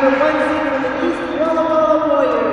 number 1 seed from the East, Walla Warriors.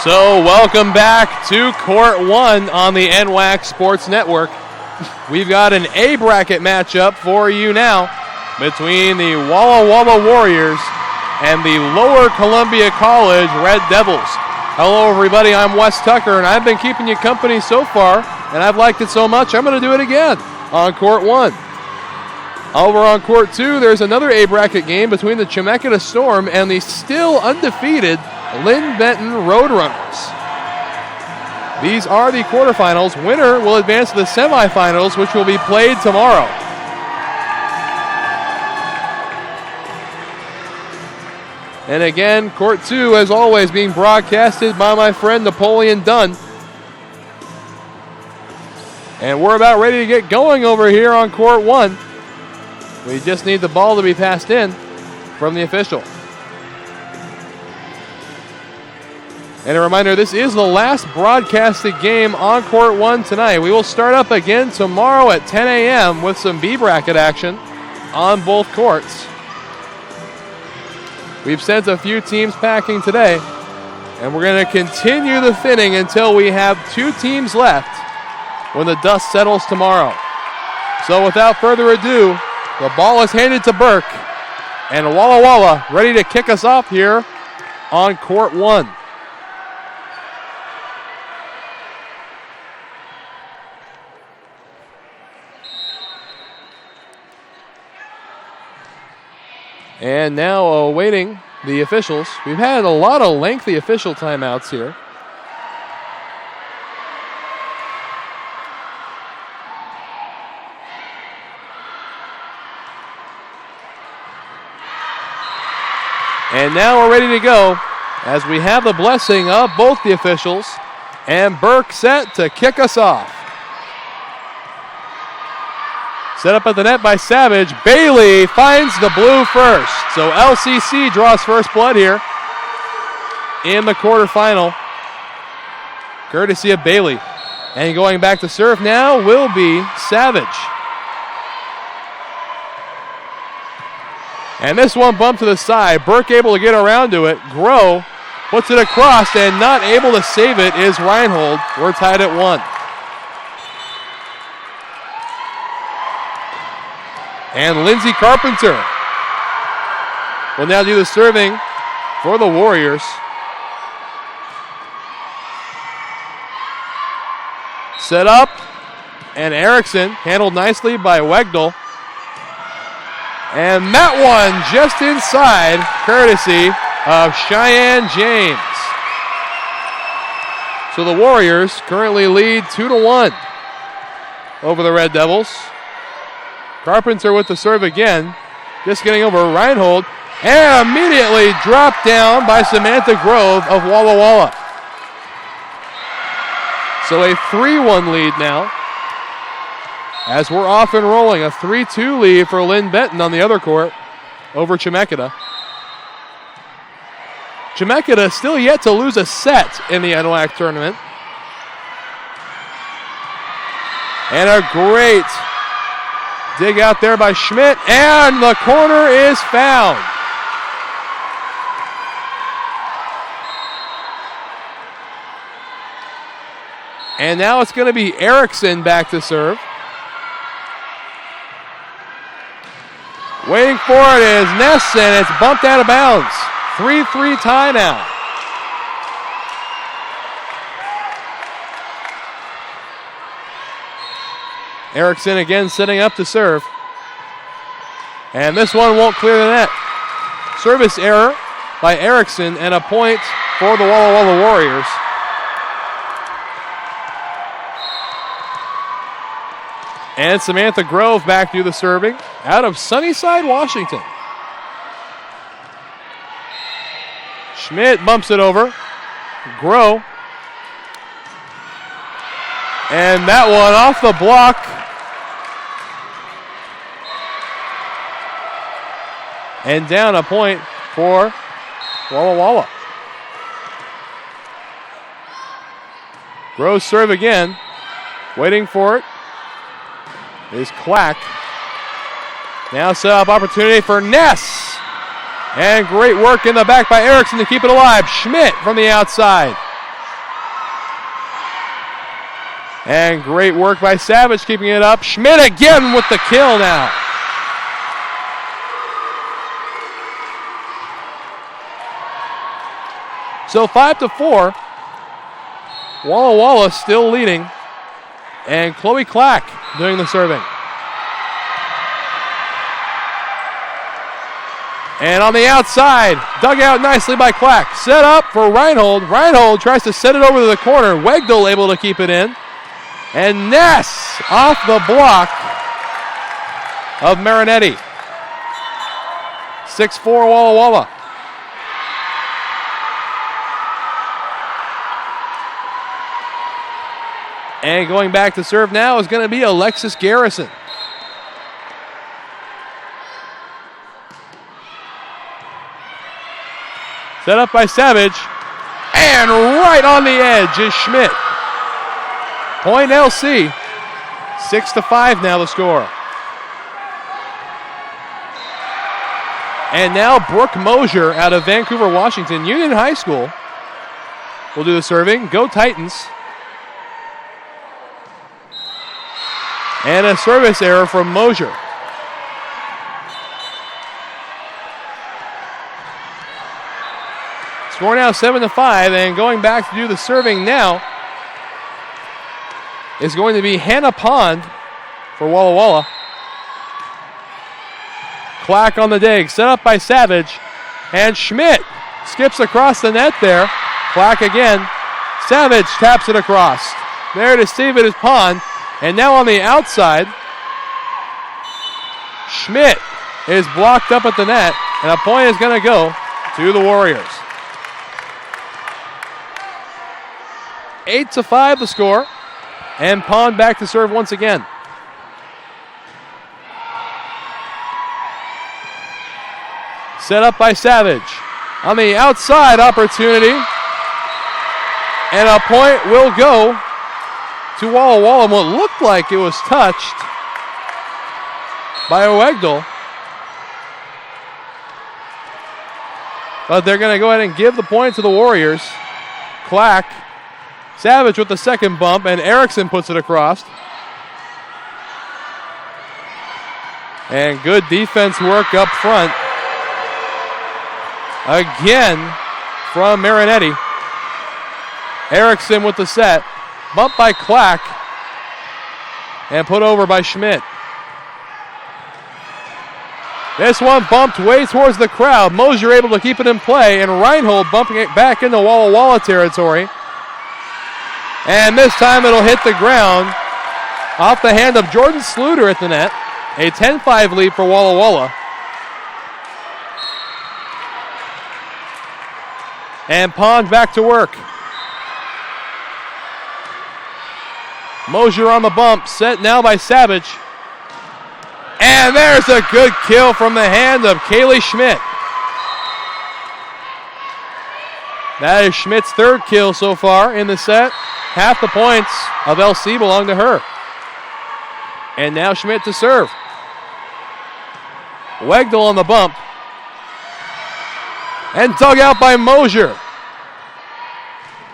So welcome back to Court 1 on the NWAC Sports Network. We've got an A bracket matchup for you now between the Walla Warriors and the Lower Columbia College Red Devils. Hello everybody, I'm Wes Tucker and I've been keeping you company so far and I've liked it so much I'm going to do it again on Court 1. Over on Court 2, there's another A bracket game between the Chemeketa Storm and the still undefeated Lynn Benton Roadrunners. These are the quarterfinals. Winner will advance to the semifinals, which will be played tomorrow. And again, Court 2, as always, being broadcasted by my friend Napoleon Dunn. And we're about ready to get going over here on Court 1. We just need the ball to be passed in from the official. And a reminder, this is the last broadcasted game on Court 1 tonight. We will start up again tomorrow at 10 a.m. with some B bracket action on both courts. We've sent a few teams packing today, and we're going to continue the thinning until we have 2 teams left when the dust settles tomorrow. So without further ado, the ball is handed to Burke. And Walla Walla ready to kick us off here on court 1. And now awaiting the officials. We've had a lot of lengthy official timeouts here. And now we're ready to go as we have the blessing of both the officials and Burke set to kick us off. Set up at the net by Savage. Bailey finds the blue first. So LCC draws first blood here in the quarterfinal, courtesy of Bailey. And going back to serve now will be Savage. And this one bumped to the side. Burke able to get around to it. Groh puts it across and not able to save it is Reinhold. We're tied at 1. And Lindsey Carpenter will now do the serving for the Warriors. Set up, and Erickson handled nicely by Wegdal. And that one just inside, courtesy of Cheyenne James. So the Warriors currently lead 2-1 over the Red Devils. Carpenter with the serve again, just getting over Reinhold, and immediately dropped down by Samantha Grove of Walla Walla. So a 3-1 lead now, as we're off and rolling. A 3-2 lead for Lynn Benton on the other court over Chemeketa. Chemeketa still yet to lose a set in the NWAC tournament. And a great dig out there by Schmidt, and the corner is found. And now it's going to be Erickson back to serve. Waiting for it is Ness, and it's bumped out of bounds. 3-3 tie now. Erickson again setting up to serve. And this one won't clear the net. Service error by Erickson and a point for the Walla Walla Warriors. And Samantha Grove back to do the serving out of Sunnyside, Washington. Schmidt bumps it over. Grove. And that one off the block. And down a point for Walla Walla. Grove's serve again. Waiting for it is Clack. Now set up opportunity for Ness. And great work in the back by Erickson to keep it alive. Schmidt from the outside. And great work by Savage keeping it up. Schmidt again with the kill now. So 5-4. Walla Walla still leading. And Chloe Clack doing the serving. And on the outside, dug out nicely by Clack. Set up for Reinhold. Reinhold tries to set it over to the corner. Wegdal able to keep it in. And Ness off the block of Marinetti. 6-4 Walla Walla. And going back to serve now is going to be Alexis Garrison. Set up by Savage. And right on the edge is Schmidt. Point LC. 6-5 now the score. And now Brooke Mosier out of Vancouver, Washington, Union High School will do the serving. Go Titans. And a service error from Mosier. Score now 7-5, and going back to do the serving now is going to be Hannah Pond for Walla Walla. Clack on the dig, set up by Savage, and Schmidt skips across the net there. Clack again. Savage taps it across. There to save it is Pond, and now on the outside, Schmidt is blocked up at the net, and a point is going to go to the Warriors. 8-5 the score, and Pond back to serve once again. Set up by Savage. On the outside opportunity, and a point will go to Walla Walla. What looked like it was touched by Wegdal. But they're going to go ahead and give the point to the Warriors. Clack. Savage with the second bump, and Erickson puts it across. And good defense work up front. Again from Marinetti. Erickson with the set. Bumped by Clack. And put over by Schmidt. This one bumped way towards the crowd. Mosier able to keep it in play, and Reinhold bumping it back into Walla Walla territory. And this time it'll hit the ground off the hand of Jordan Sluter at the net. A 10-5 lead for Walla Walla. And Pond back to work. Mosier on the bump, set now by Savage. And there's a good kill from the hand of Kaylee Schmidt. That is Schmidt's third kill so far in the set. Half the points of LC belong to her. And now Schmidt to serve. Wegdal on the bump. And dug out by Mosier.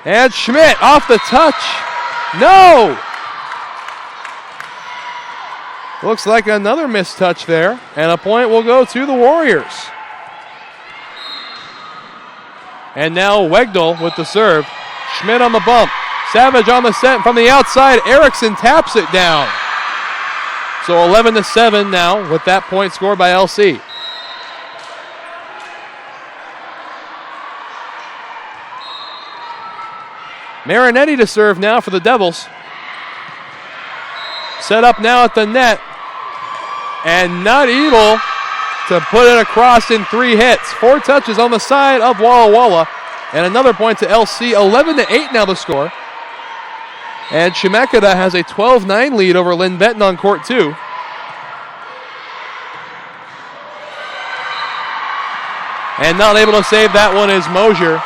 And Schmidt off the touch. No! Looks like another missed touch there. And a point will go to the Warriors. And now Wegdal with the serve. Schmidt on the bump. Savage on the set from the outside. Erickson taps it down. So 11-7 now with that point scored by LC. Marinetti to serve now for the Devils. Set up now at the net. And not able to put it across in 3 hits. 4 touches on the side of Walla Walla. And another point to LC. 11-8 now the score. And Chemeketa has a 12-9 lead over Lynn Benton on court 2. And not able to save that one is Mosier.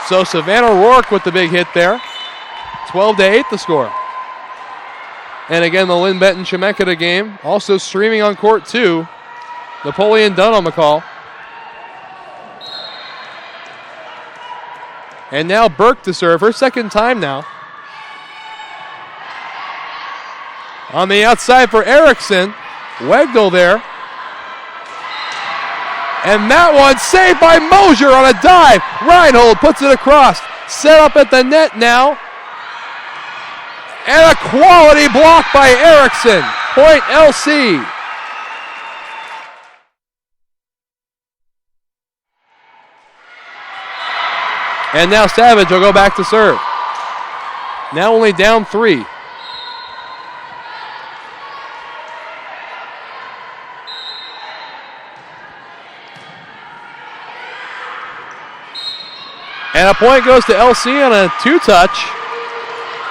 So Savannah Rourke with the big hit there. 12-8 the score. And again, the Lynn Benton Chemeketa game also streaming on court 2. Napoleon Dunn on the call. And now Burke to serve, her second time now. On the outside for Erickson. Wegdal there. And that one saved by Mosier on a dive. Reinhold puts it across. Set up at the net now. And a quality block by Erickson. Point LC. And now Savage will go back to serve. Now only down 3. And a point goes to LC on a 2-touch.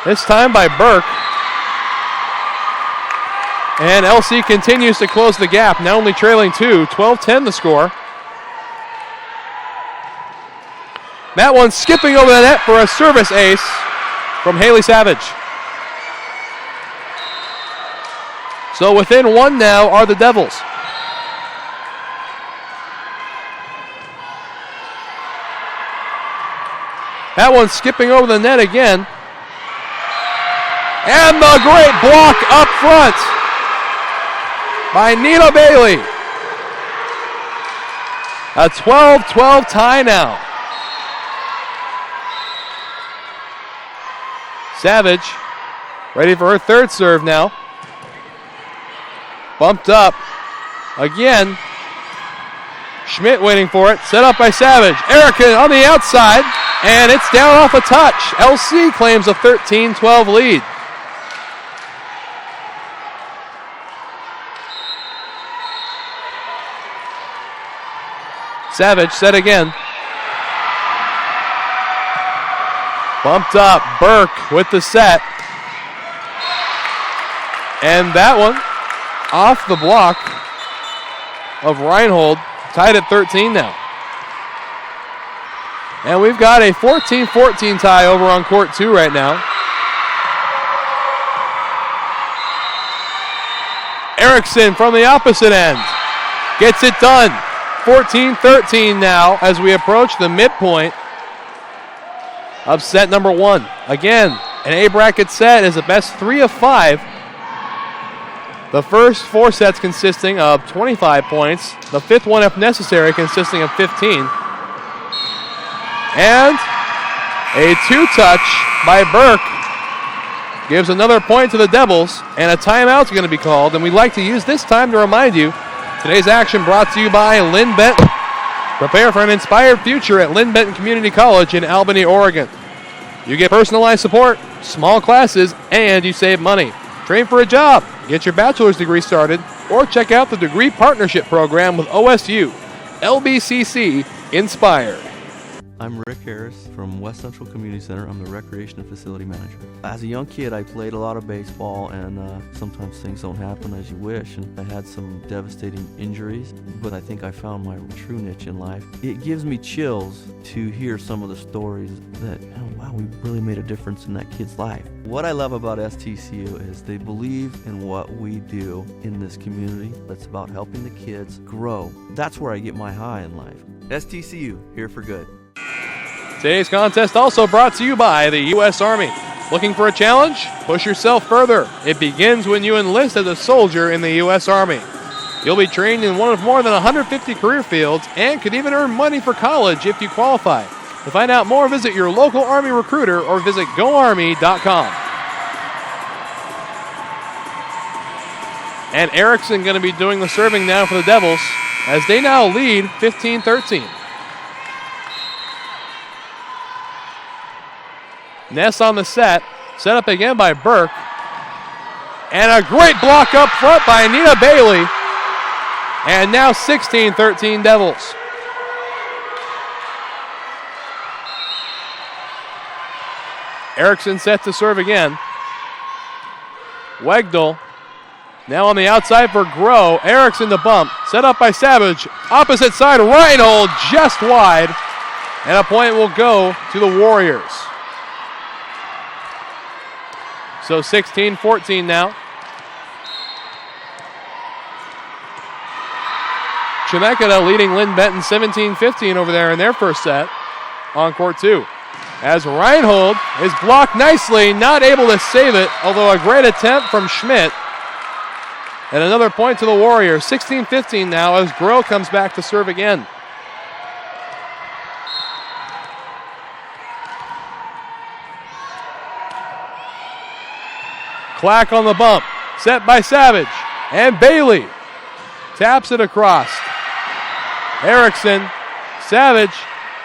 This time by Burke. And LC continues to close the gap. Now only trailing 2. 12-10 the score. That one skipping over the net for a service ace from Haley Savage. So within 1 now are the Devils. That one skipping over the net again. And the great block up front by Nina Bailey. A 12-12 tie now. Savage ready for her third serve now. Bumped up again. Schmidt waiting for it. Set up by Savage. Erica on the outside. And it's down off a touch. LC claims a 13-12 lead. Savage set again. Bumped up. Burke with the set. And that one off the block of Reinhold. Tied at 13 now. And we've got a 14-14 tie over on court 2 right now. Erickson from the opposite end gets it done. 14-13 now as we approach the midpoint of set number 1. Again, an A bracket set is the best 3 of 5. The first 4 sets consisting of 25 points. The 5th one, if necessary, consisting of 15. And a 2-touch by Burke gives another point to the Devils, and a timeout's going to be called. And we'd like to use this time to remind you, today's action brought to you by Lynn Benton. Prepare for an inspired future at Lynn Benton Community College in Albany, Oregon. You get personalized support, small classes, and you save money. Train for a job, get your bachelor's degree started, or check out the Degree Partnership Program with OSU. LBCC Inspired. I'm Rick Harris from West Central Community Center. I'm the Recreation and Facility Manager. As a young kid, I played a lot of baseball, and sometimes things don't happen as you wish, and I had some devastating injuries, but I think I found my true niche in life. It gives me chills to hear some of the stories that, oh, wow, we really made a difference in that kid's life. What I love about STCU is they believe in what we do in this community. That's about helping the kids grow. That's where I get my high in life. STCU, here for good. Today's contest also brought to you by the U.S. Army. Looking for a challenge? Push yourself further. It begins when you enlist as a soldier in the U.S. Army. You'll be trained in one of more than 150 career fields and could even earn money for college if you qualify. To find out more, visit your local Army recruiter or visit goarmy.com. And Erickson going to be doing the serving now for the Devils as they now lead 15-13. Ness on the set up again by Burke. And a great block up front by Nina Bailey. And now 16-13 Devils. Erickson set to serve again. Wegdal now on the outside for Groh. Erickson to bump. Set up by Savage. Opposite side, Reinhold just wide. And a point will go to the Warriors. So 16-14 now. Chemeketa leading Lynn Benton 17-15 over there in their first set on court 2. As Reinhold is blocked nicely, not able to save it, although a great attempt from Schmidt. And another point to the Warriors. 16-15 now as Groh comes back to serve again. Clack on the bump, set by Savage, and Bailey taps it across. Erickson, Savage,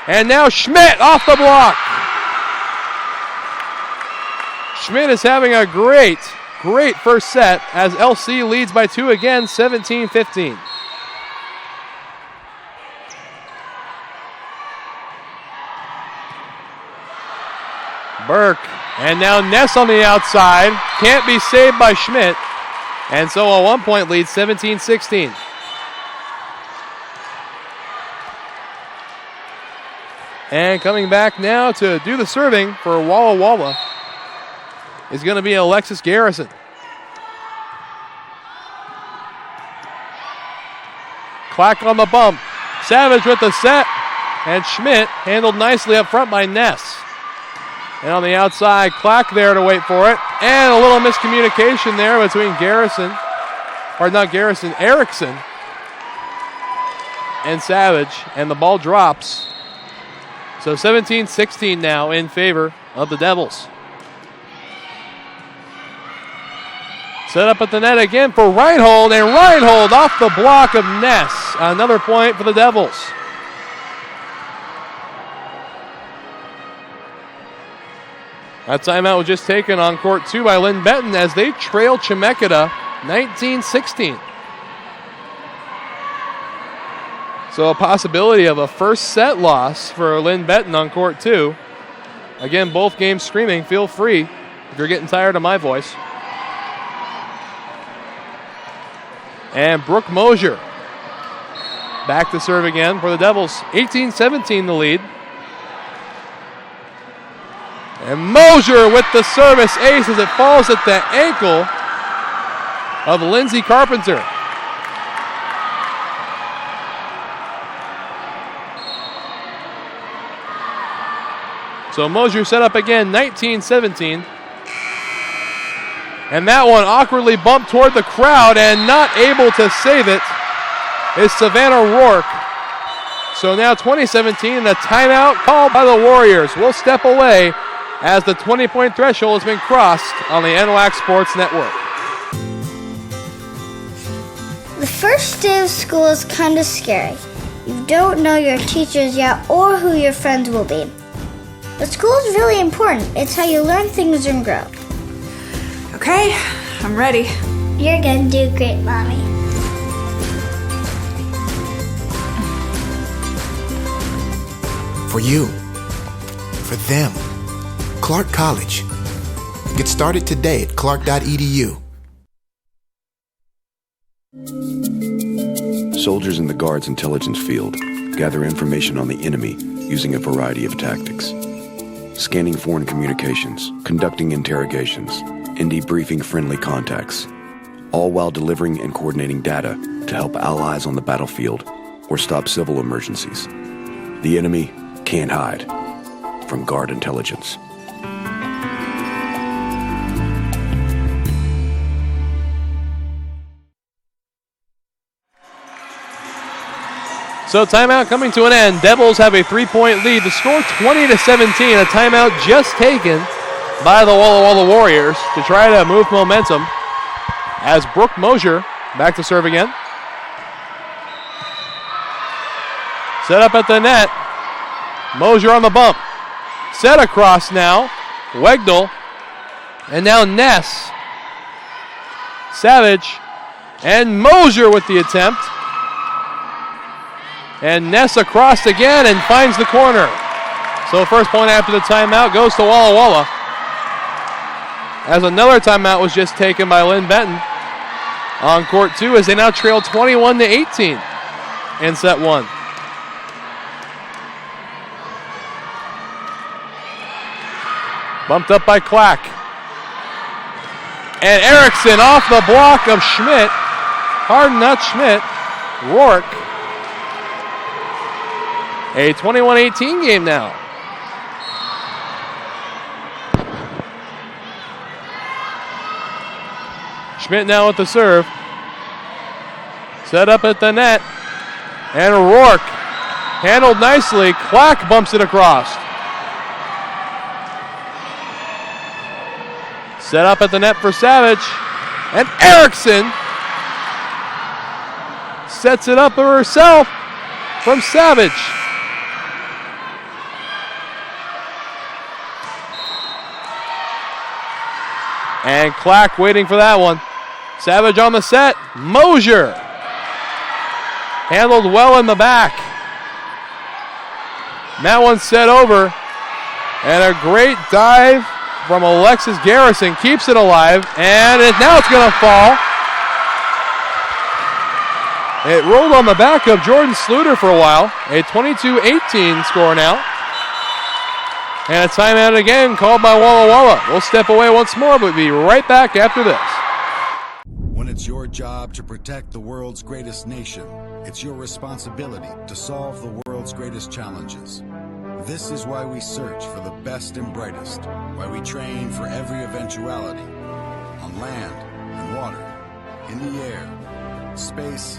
and now Schmidt off the block. Schmidt is having a great first set as LC leads by 2 again, 17-15. Burke. And now Ness on the outside. Can't be saved by Schmidt. And so a 1-point lead, 17-16. And coming back now to do the serving for Walla is going to be Alexis Garrison. Clack on the bump. Savage with the set. And Schmidt handled nicely up front by Ness. And on the outside, Clack there to wait for it. And a little miscommunication there between Erickson and Savage, and the ball drops. So 17-16 now in favor of the Devils. Set up at the net again for Reinhold, and Reinhold off the block of Ness. Another point for the Devils. That timeout was just taken on court 2 by Lynn Benton as they trail Chemeketa 19-16. So a possibility of a first set loss for Lynn Benton on court 2. Again, both games streaming. Feel free if you're getting tired of my voice. And Brooke Mosier back to serve again for the Devils. 18-17 the lead. And Mosier with the service ace as it falls at the ankle of Lindsey Carpenter. So Mosier set up again, 19-17. And that one awkwardly bumped toward the crowd, and not able to save it is Savannah Rourke. So now 20-17, and a timeout called by the Warriors. We'll step away as the 20-point threshold has been crossed on the NWAC Sports Network. The first day of school is kind of scary. You don't know your teachers yet or who your friends will be. But school is really important. It's how you learn things and grow. Okay, I'm ready. You're gonna do great, Mommy. For you. For them. Clark College. Get started today at clark.edu. Soldiers in the Guard's intelligence field gather information on the enemy using a variety of tactics. Scanning foreign communications, conducting interrogations, and debriefing friendly contacts, all while delivering and coordinating data to help allies on the battlefield or stop civil emergencies. The enemy can't hide from Guard intelligence. So timeout coming to an end. Devils have a 3-point lead. The score 20-17. A timeout just taken by the Walla Walla Warriors to try to move momentum as Brooke Mosier back to serve again. Set up at the net. Mosier on the bump. Set across now. Wegdal. And now Ness. Savage. And Mosier with the attempt. And Ness across again and finds the corner. So first point after the timeout goes to Walla Walla. As another timeout was just taken by Lynn Benton on court 2 as they now trail 21-18 in set 1. Bumped up by Clack. And Erickson off the block of Schmidt. Pardon, not Schmidt. Rourke. A 21-18 game now. Schmidt now with the serve. Set up at the net. And Rourke handled nicely. Clack bumps it across. Set up at the net for Savage. And Erickson sets it up for herself from Savage. And Clack waiting for that one. Savage on the set. Mosier. Handled well in the back. And that one's set over. And a great dive from Alexis Garrison keeps it alive. And now it's going to fall. It rolled on the back of Jordan Sluter for a while. A 22-18 score now. And a timeout again called by Walla Walla. We'll step away once more, but be right back after this. When it's your job to protect the world's greatest nation, it's your responsibility to solve the world's greatest challenges. This is why we search for the best and brightest, why we train for every eventuality, on land and water, in the air, space,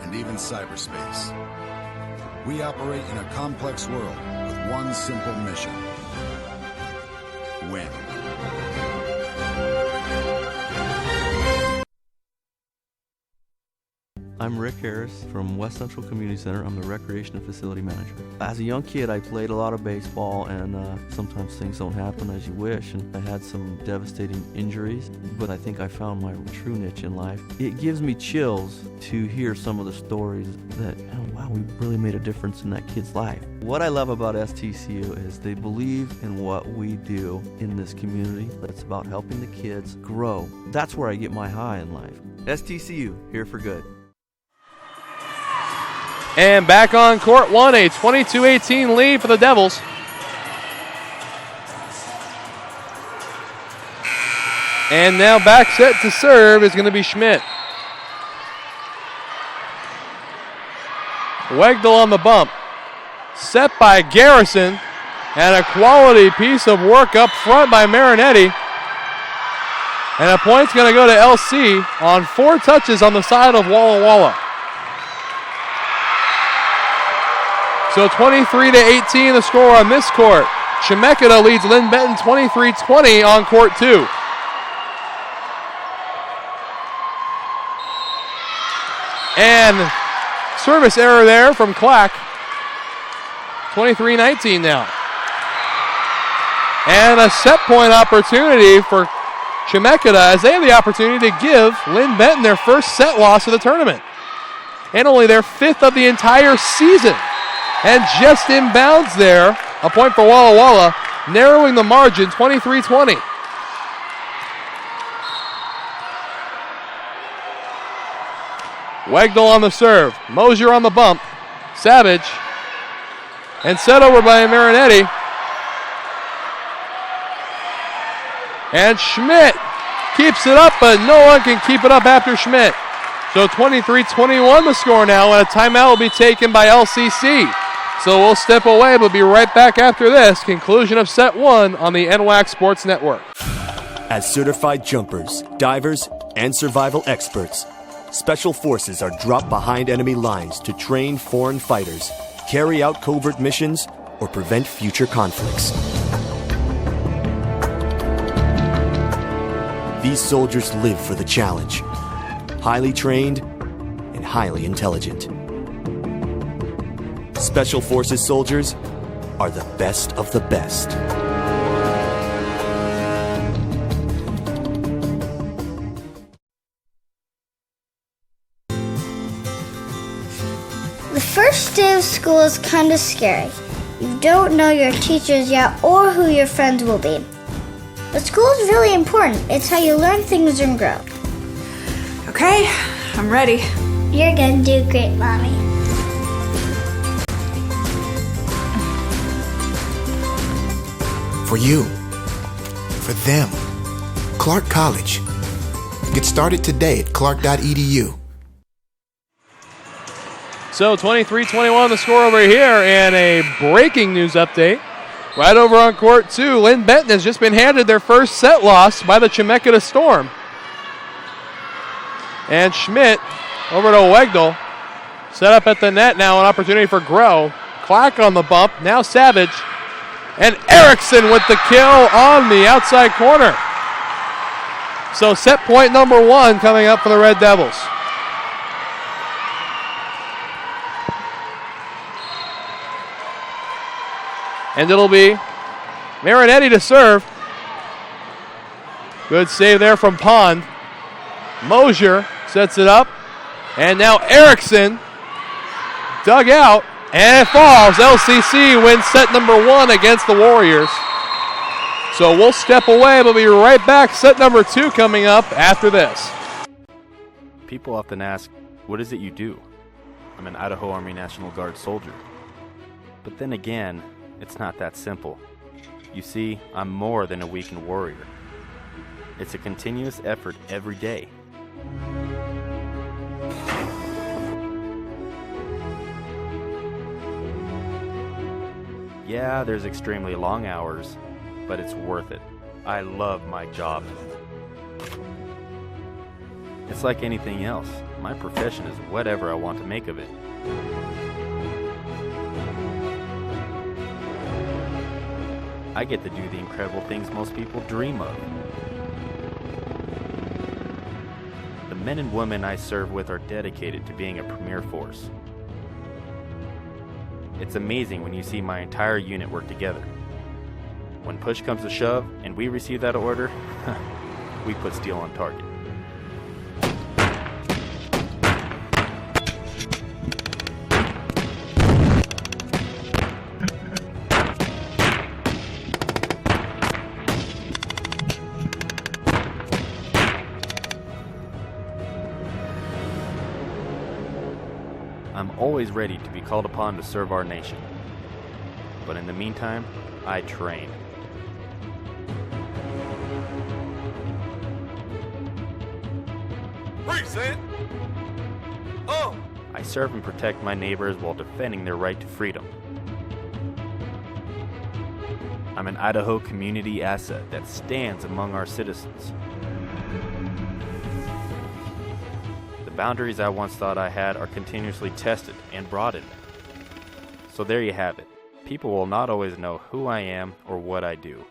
and even cyberspace. We operate in a complex world with one simple mission: win. I'm Rick Harris from West Central Community Center. I'm the Recreation and Facility Manager. As a young kid, I played a lot of baseball, and sometimes things don't happen as you wish, and I had some devastating injuries, but I think I found my true niche in life. It gives me chills to hear some of the stories that, oh, wow, we really made a difference in that kid's life. What I love about STCU is they believe in what we do in this community. It's about helping the kids grow. That's where I get my high in life. STCU, here for good. And back on court one, a 22-18 lead for the Devils. And now back set to serve is going to be Schmidt. Wegdal on the bump. Set by Garrison. And a quality piece of work up front by Marinetti. And a point's going to go to LC on 4 touches on the side of Walla Walla. So 23-18 the score on this court. Chemeketa leads Lynn Benton 23-20 on court 2. And service error there from Clack. 23-19 now. And a set point opportunity for Chemeketa as they have the opportunity to give Lynn Benton their first set loss of the tournament. And only their 5th of the entire season. And just inbounds there, a point for Walla Walla, narrowing the margin 23-20. Wegdal on the serve, Mosier on the bump, Savage, and set over by Marinetti. And Schmidt keeps it up, but no one can keep it up after Schmidt. So 23-21 the score now, and a timeout will be taken by LCC. So we'll step away, but be right back after this. Conclusion of set 1 on the NWAC Sports Network. As certified jumpers, divers, and survival experts, Special Forces are dropped behind enemy lines to train foreign fighters, carry out covert missions, or prevent future conflicts. These soldiers live for the challenge, highly trained and highly intelligent. Special Forces soldiers are the best of the best. The first day of school is kind of scary. You don't know your teachers yet or who your friends will be. But school is really important. It's how you learn things and grow. Okay, I'm ready. You're gonna do great, Mommy. For you, for them, Clark College. Get started today at clark.edu. So 23-21 the score over here, and a breaking news update. Right over on court 2, Lynn Benton has just been handed their first set loss by the Chemeketa Storm. And Schmidt over to Wegdal. Set up at the net now, an opportunity for Groh. Clack on the bump, now Savage. And Erickson with the kill on the outside corner. So set point number 1 coming up for the Red Devils. And it'll be Marinetti to serve. Good save there from Pond. Mosier sets it up. And now Erickson dug out. And it falls. LCC wins set number 1 against the Warriors. So we'll step away. We'll be right back. Set number 2 coming up after this. People often ask, what is it you do? I'm an Idaho Army National Guard soldier. But then again, it's not that simple. You see, I'm more than a weekend warrior. It's a continuous effort every day. Yeah, there's extremely long hours, but it's worth it. I love my job. It's like anything else. My profession is whatever I want to make of it. I get to do the incredible things most people dream of. The men and women I serve with are dedicated to being a premier force. It's amazing when you see my entire unit work together. When push comes to shove and we receive that order, we put steel on target. I'm always ready to be called upon to serve our nation. But in the meantime, I train. Present. Oh! I serve and protect my neighbors while defending their right to freedom. I'm an Idaho community asset that stands among our citizens. The boundaries I once thought I had are continuously tested and broadened. So there you have it. People will not always know who I am or what I do.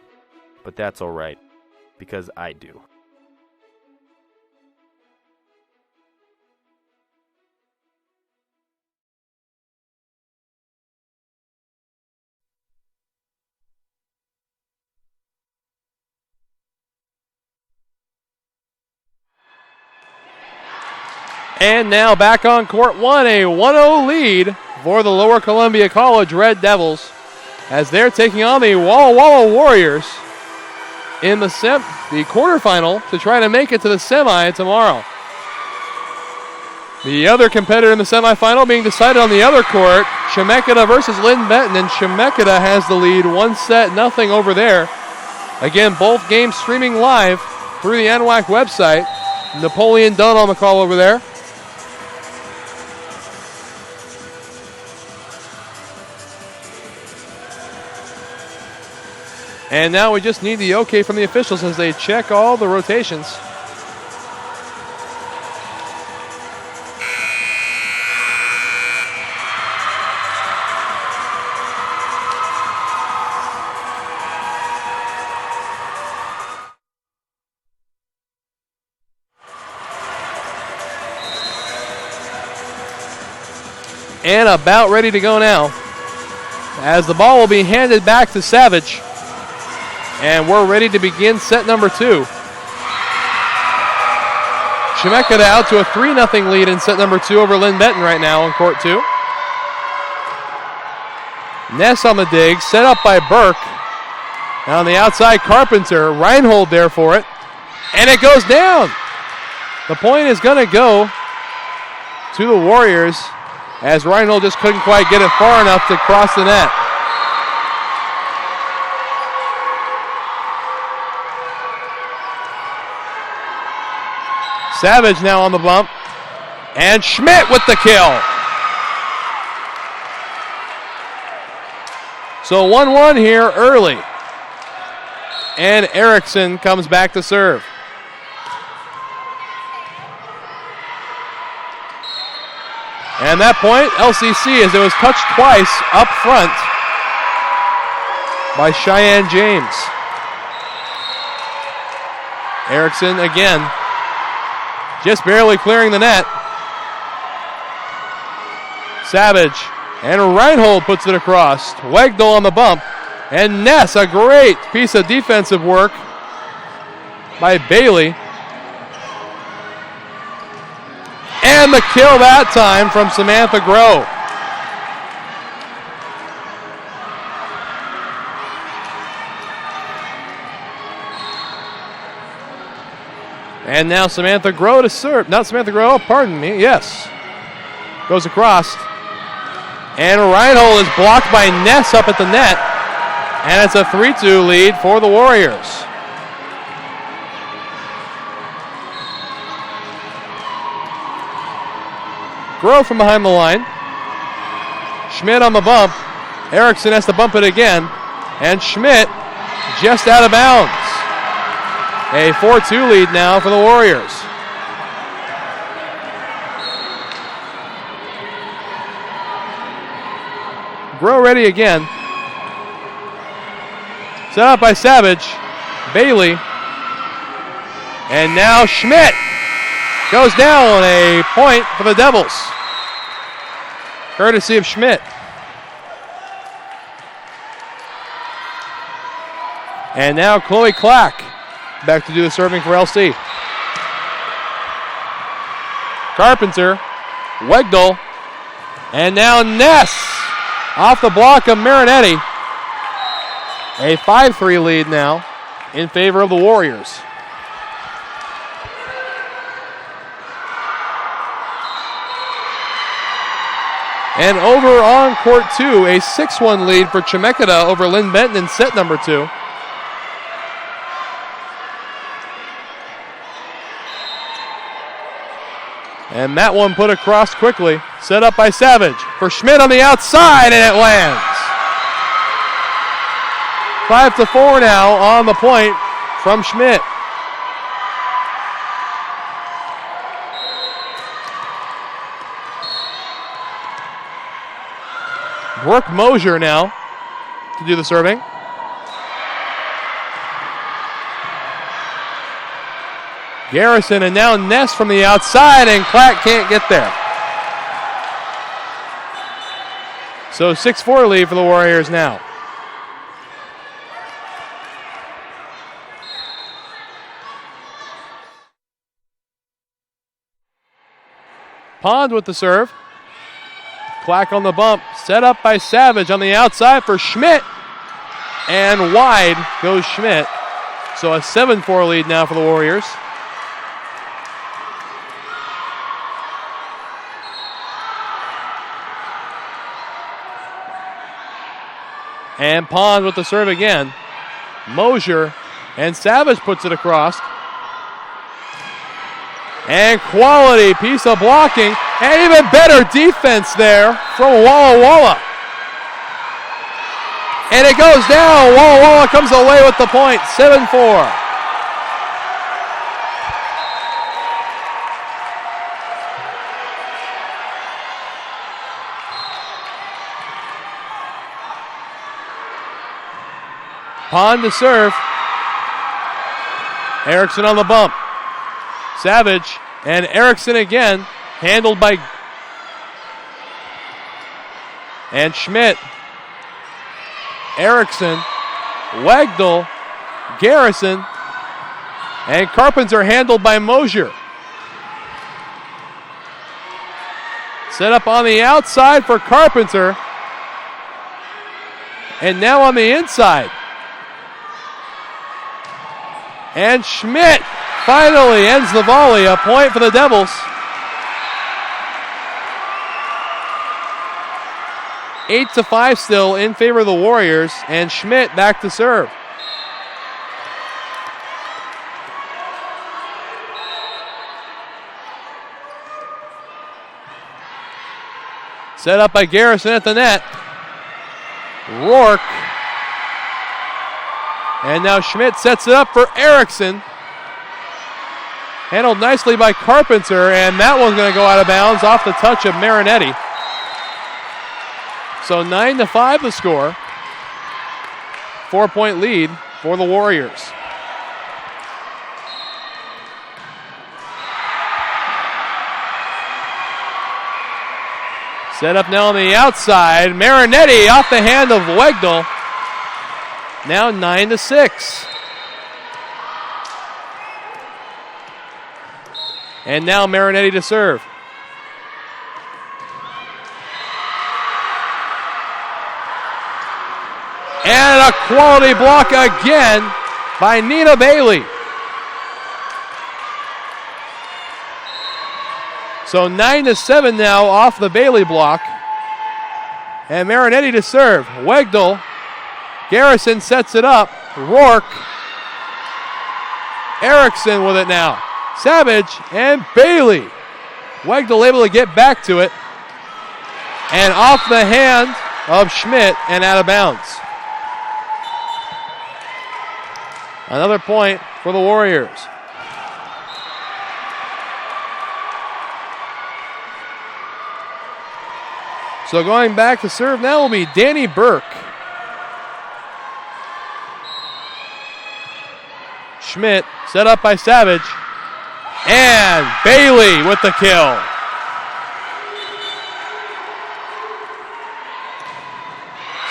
But that's alright, because I do. And now back on court one, a 1-0 lead for the Lower Columbia College Red Devils as they're taking on the Walla Walla Warriors in the quarterfinal to try to make it to the semi tomorrow. The other competitor in the semifinal being decided on the other court, Chemeketa versus Lynn Benton, and Chemeketa has the lead 1-0 over there. Again, both games streaming live through the NWAC website. Napoleon Dunn on the call over there. And now we just need the okay from the officials as they check all the rotations. And about ready to go now, as the ball will be handed back to Savage. And we're ready to begin set number 2. Chemeketa out to a 3-0 lead in set number 2 over Lynn Benton right now on court 2. Ness on the dig, set up by Burke. Now on the outside, Carpenter, Reinhold there for it. And it goes down. The point is going to go to the Warriors as Reinhold just couldn't quite get it far enough to cross the net. Savage now on the bump. And Schmidt with the kill. So 1-1 here early. And Erickson comes back to serve. And that point, LCC, as it was touched twice up front by Cheyenne James. Erickson again, just barely clearing the net. Savage and Reinhold puts it across. Wegdal on the bump. And Ness, a great piece of defensive work by Bailey. And the kill that time from Samantha Groh. And now Samantha Groh to serve. Not Samantha Groh, pardon me. Yes. Goes across. And Reinhold is blocked by Ness up at the net. And it's a 3-2 lead for the Warriors. Groh from behind the line. Schmidt on the bump. Erickson has to bump it again. And Schmidt just out of bounds. A 4-2 lead now for the Warriors. Grow ready again. Set up by Savage. Bailey. And now Schmidt goes down. A point for the Devils. Courtesy of Schmidt. And now Chloe Clack back to do the serving for LC. Carpenter, Wegdal, and now Ness off the block of Marinetti. A 5-3 lead now in favor of the Warriors. And over on court 2, a 6-1 lead for Chemeketa over Lynn Benton in set number 2. And that one put across quickly. Set up by Savage for Schmidt on the outside, and it lands. 5-4 now on the point from Schmidt. Brooke Mosier now to do the serving. Garrison and now Ness from the outside, and Clack can't get there. So 6-4 lead for the Warriors now. Pond with the serve. Clack on the bump. Set up by Savage on the outside for Schmidt. And wide goes Schmidt. So a 7-4 lead now for the Warriors. And Pond with the serve again. Mosier and Savage puts it across. And quality piece of blocking. And even better defense there from Walla Walla. And it goes down. Walla Walla comes away with the point. 7-4. Pond to serve. Erickson on the bump. Savage and Erickson again. Handled by... And Schmidt. Erickson. Wegdal. Garrison. And Carpenter handled by Mosier. Set up on the outside for Carpenter. And now on the inside. And Schmidt finally ends the volley. A point for the Devils. 8-5 still in favor of the Warriors. And Schmidt back to serve. Set up by Garrison at the net. Rourke. And now Schmidt sets it up for Erickson. Handled nicely by Carpenter, and that one's going to go out of bounds off the touch of Marinetti. So 9-5 the score. 4-point lead for the Warriors. Set up now on the outside. Marinetti off the hand of Wegdal. Now 9-6. And now Marinetti to serve. And a quality block again by Nina Bailey. So 9-7 now off the Bailey block. And Marinetti to serve. Wegdal. Garrison sets it up. Rourke. Erickson with it now. Savage and Bailey. Wegdal able to get back to it. And off the hand of Schmidt and out of bounds. Another point for the Warriors. So going back to serve now will be Danny Burke. Schmidt set up by Savage. And Bailey with the kill.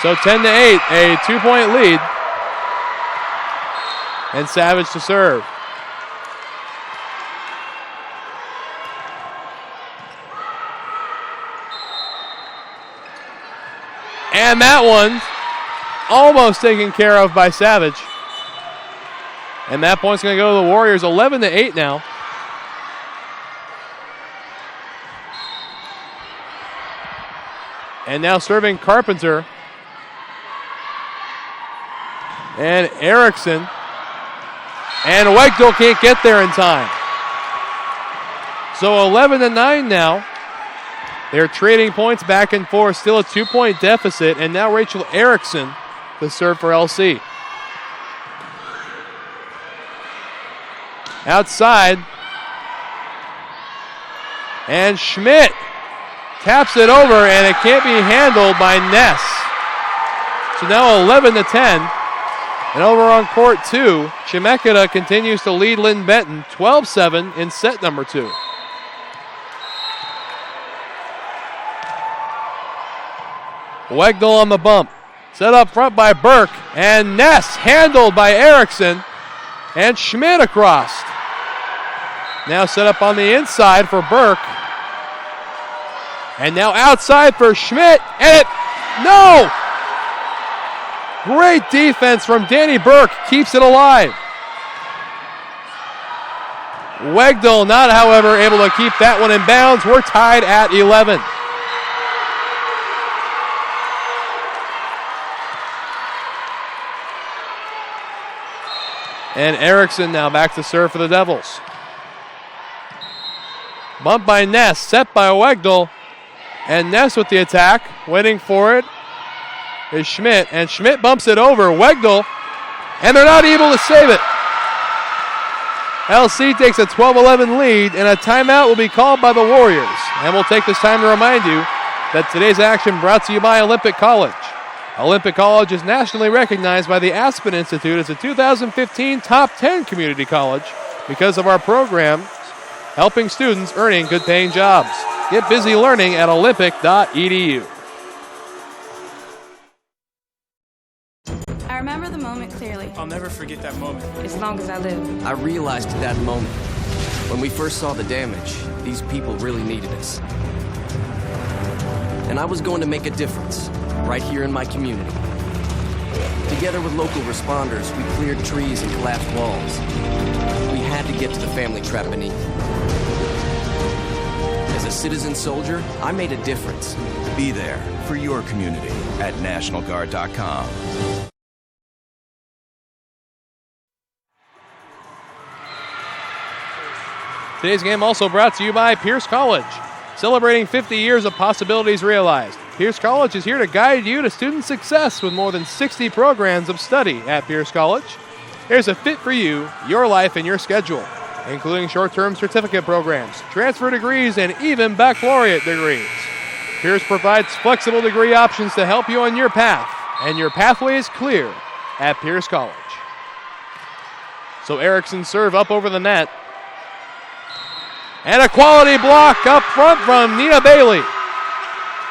So 10-8, a 2-point lead. And Savage to serve. And that one almost taken care of by Savage. And that point's going to go to the Warriors, 11-8 now. And now serving Carpenter. And Erickson. And Wegdal can't get there in time. So 11-9 now. They're trading points back and forth. Still a 2-point deficit. And now Rachel Erickson to serve for LC. Outside. And Schmidt taps it over, and it can't be handled by Ness. So now 11-10. And over on court 2, Chemeketa continues to lead Lynn Benton 12-7 in set number 2. Wegdal on the bump. Set up front by Burke. And Ness handled by Erickson. And Schmidt across. Now set up on the inside for Burke. And now outside for Schmidt. And it, no! Great defense from Danny Burke. Keeps it alive. Wegdal not, however, able to keep that one in bounds. We're tied at 11. And Erickson now back to serve for the Devils. Bump by Ness, set by Wegdal. And Ness with the attack, waiting for it is Schmidt. And Schmidt bumps it over, Wegdal. And they're not able to save it. LC takes a 12-11 lead, and a timeout will be called by the Warriors. And we'll take this time to remind you that today's action brought to you by Olympic College. Olympic College is nationally recognized by the Aspen Institute as a 2015 Top 10 community college because of our programs helping students earning good-paying jobs. Get busy learning at olympic.edu. I remember the moment clearly. I'll never forget that moment. As long as I live. I realized at that moment, when we first saw the damage, these people really needed us. And I was going to make a difference, right here in my community. Together with local responders, we cleared trees and collapsed walls. We had to get to the family trap beneath. As a citizen soldier, I made a difference. Be there for your community at NationalGuard.com. Today's game also brought to you by Pierce College. Celebrating 50 years of possibilities realized. Pierce College is here to guide you to student success with more than 60 programs of study at Pierce College. There's a fit for you, your life, and your schedule, including short-term certificate programs, transfer degrees, and even baccalaureate degrees. Pierce provides flexible degree options to help you on your path, and your pathway is clear at Pierce College. So Erickson serve up over the net. And a quality block up front from Nina Bailey.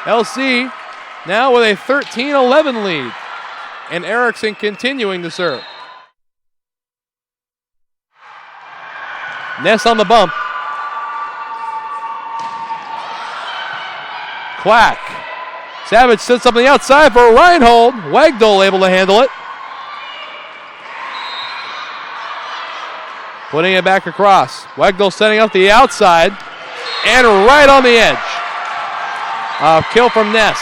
LC now with a 13-11 lead. And Erickson continuing to serve. Ness on the bump. Clack. Savage sits up on the outside for Reinhold. Wegdal able to handle it. Putting it back across. Wegdal setting up the outside. And right on the edge. Kill from Ness.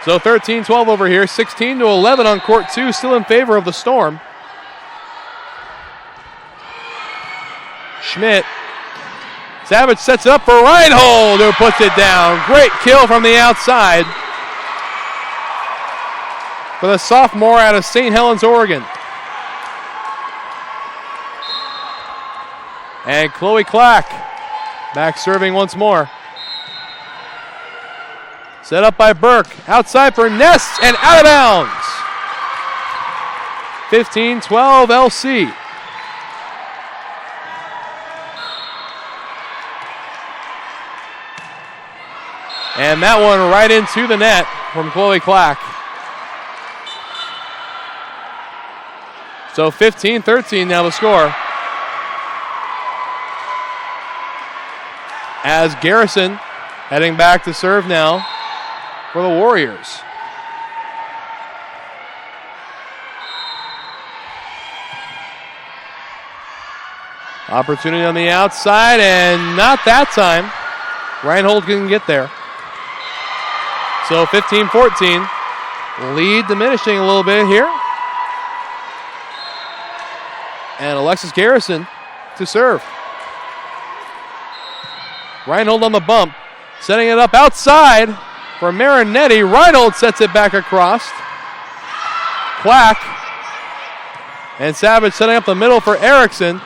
So 13-12 over here. 16-11 on court 2. Still in favor of the Storm. Schmidt Savage sets it up for Reinhold, who puts it down. Great kill from the outside for the sophomore out of St. Helens, Oregon. And Chloe Clack back serving once more. Set up by Burke. Outside for Ness and out of bounds. 15-12 LC. And that one right into the net from Chloe Clack. So 15-13 now the score. As Garrison heading back to serve now for the Warriors. Opportunity on the outside, and not that time. Reinhold can get there. So 15-14. Lead diminishing a little bit here. And Alexis Garrison to serve. Reinhold on the bump. Setting it up outside for Marinetti. Reinhold sets it back across. Clack. And Savage setting up the middle for Erickson.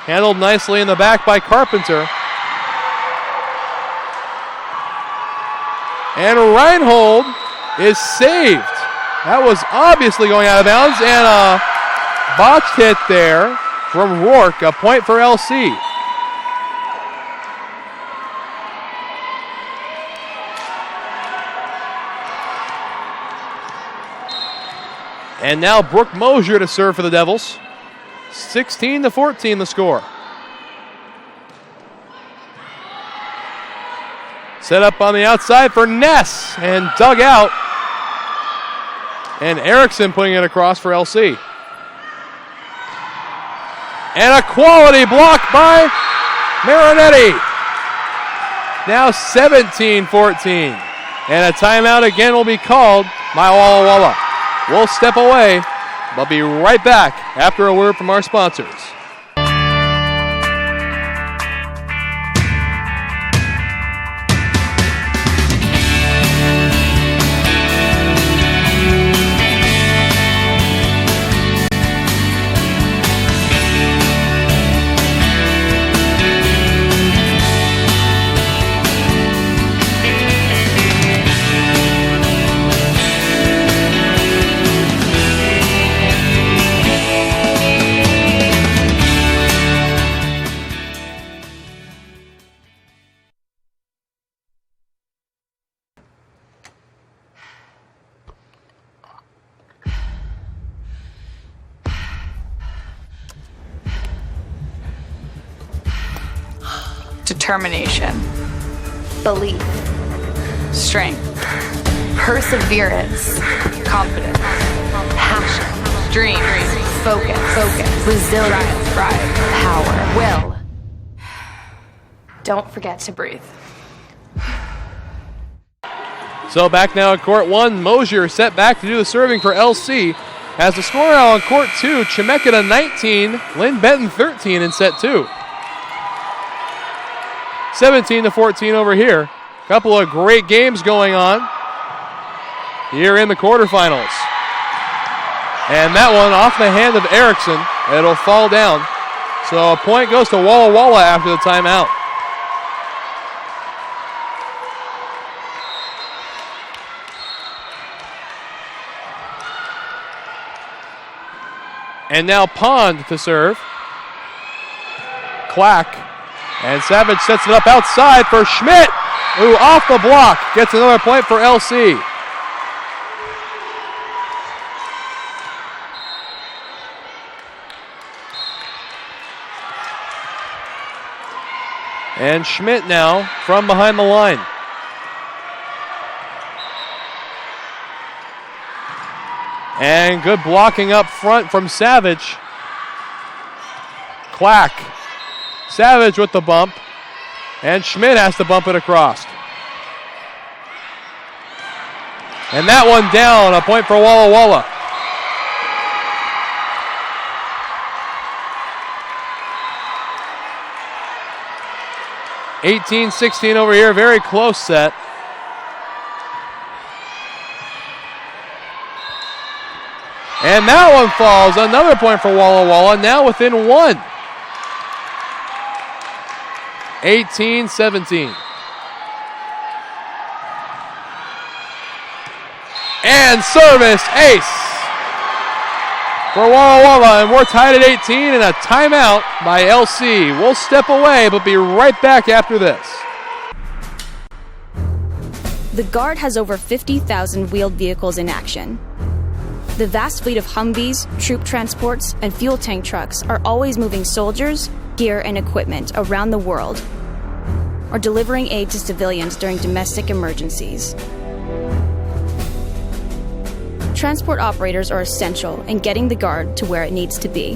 Handled nicely in the back by Carpenter. And Reinhold is saved. That was obviously going out of bounds, and a botched hit there from Rourke. A point for LC. And now Brooke Mosier to serve for the Devils. 16-14 the score. Set up on the outside for Ness and dug out. And Erickson putting it across for LC. And a quality block by Marinetti. Now 17-14. And a timeout again will be called by Walla Walla. We'll step away, but be right back after a word from our sponsors. Determination, belief, strength, perseverance, confidence, passion, dreams, focus, resilience, drive, power, will. Don't forget to breathe. So back now at court one, Mosier set back to do the serving for LC. Has the score now on court two, Chemeketa 19, Lynn Benton 13 in set two. 17-14 over here. Couple of great games going on here in the quarterfinals. And that one off the hand of Erickson. It'll fall down. So a point goes to Walla Walla after the timeout. And now Pond to serve. Clack. And Savage sets it up outside for Schmidt, who off the block gets another point for LC. And Schmidt now from behind the line. And good blocking up front from Savage. Clack. Savage with the bump. And Schmidt has to bump it across. And that one down, a point for Walla Walla. 18-16 over here, very close set. And that one falls. Another point for Walla Walla, now within one. 18-17. And service ace for Walla Walla, and we're tied at 18 and a timeout by LC. We'll step away, but be right back after this. The Guard has over 50,000 wheeled vehicles in action. The vast fleet of Humvees, troop transports, and fuel tank trucks are always moving soldiers, gear, and equipment around the world, or delivering aid to civilians during domestic emergencies. Transport operators are essential in getting the Guard to where it needs to be.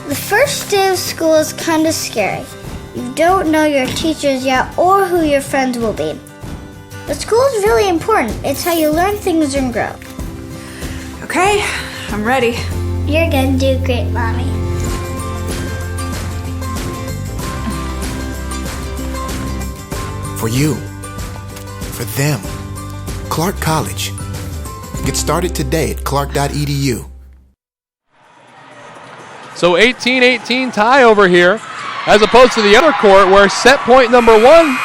The first day of school is kind of scary. You don't know your teachers yet or who your friends will be. But school is really important. It's how you learn things and grow. Okay, I'm ready. You're gonna do great, Mommy. For you. For them. Clark College. Get started today at clark.edu. So 18-18 tie over here, as opposed to the other court where set point number one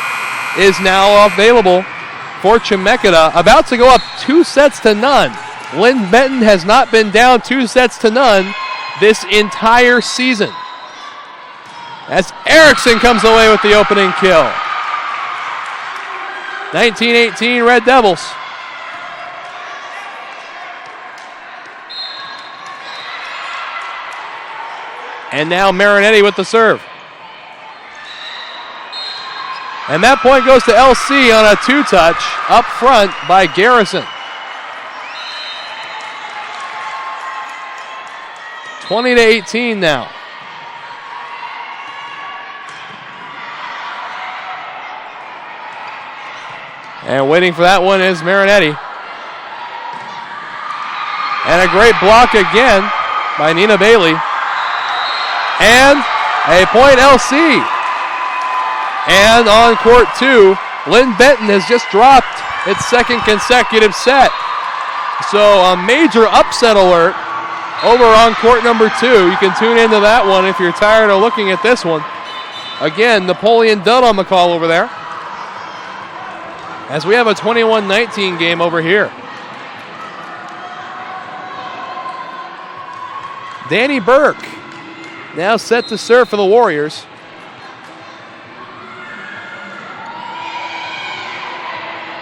is now available for Chemeketa, about to go up 2-0. Lynn Benton has not been down 2-0 this entire season, as Erickson comes away with the opening kill. 19-18 Red Devils. And now Marinetti with the serve. And that point goes to LC on a two-touch up front by Garrison. 20-18 now. And waiting for that one is Marinetti. And a great block again by Nina Bailey. And a point LC. And on court two, Lynn Benton has just dropped its second consecutive set. So a major upset alert over on court number two. You can tune into that one if you're tired of looking at this one. Again, Napoleon Dunn on the call over there, as we have a 21-19 game over here. Danny Burke now set to serve for the Warriors.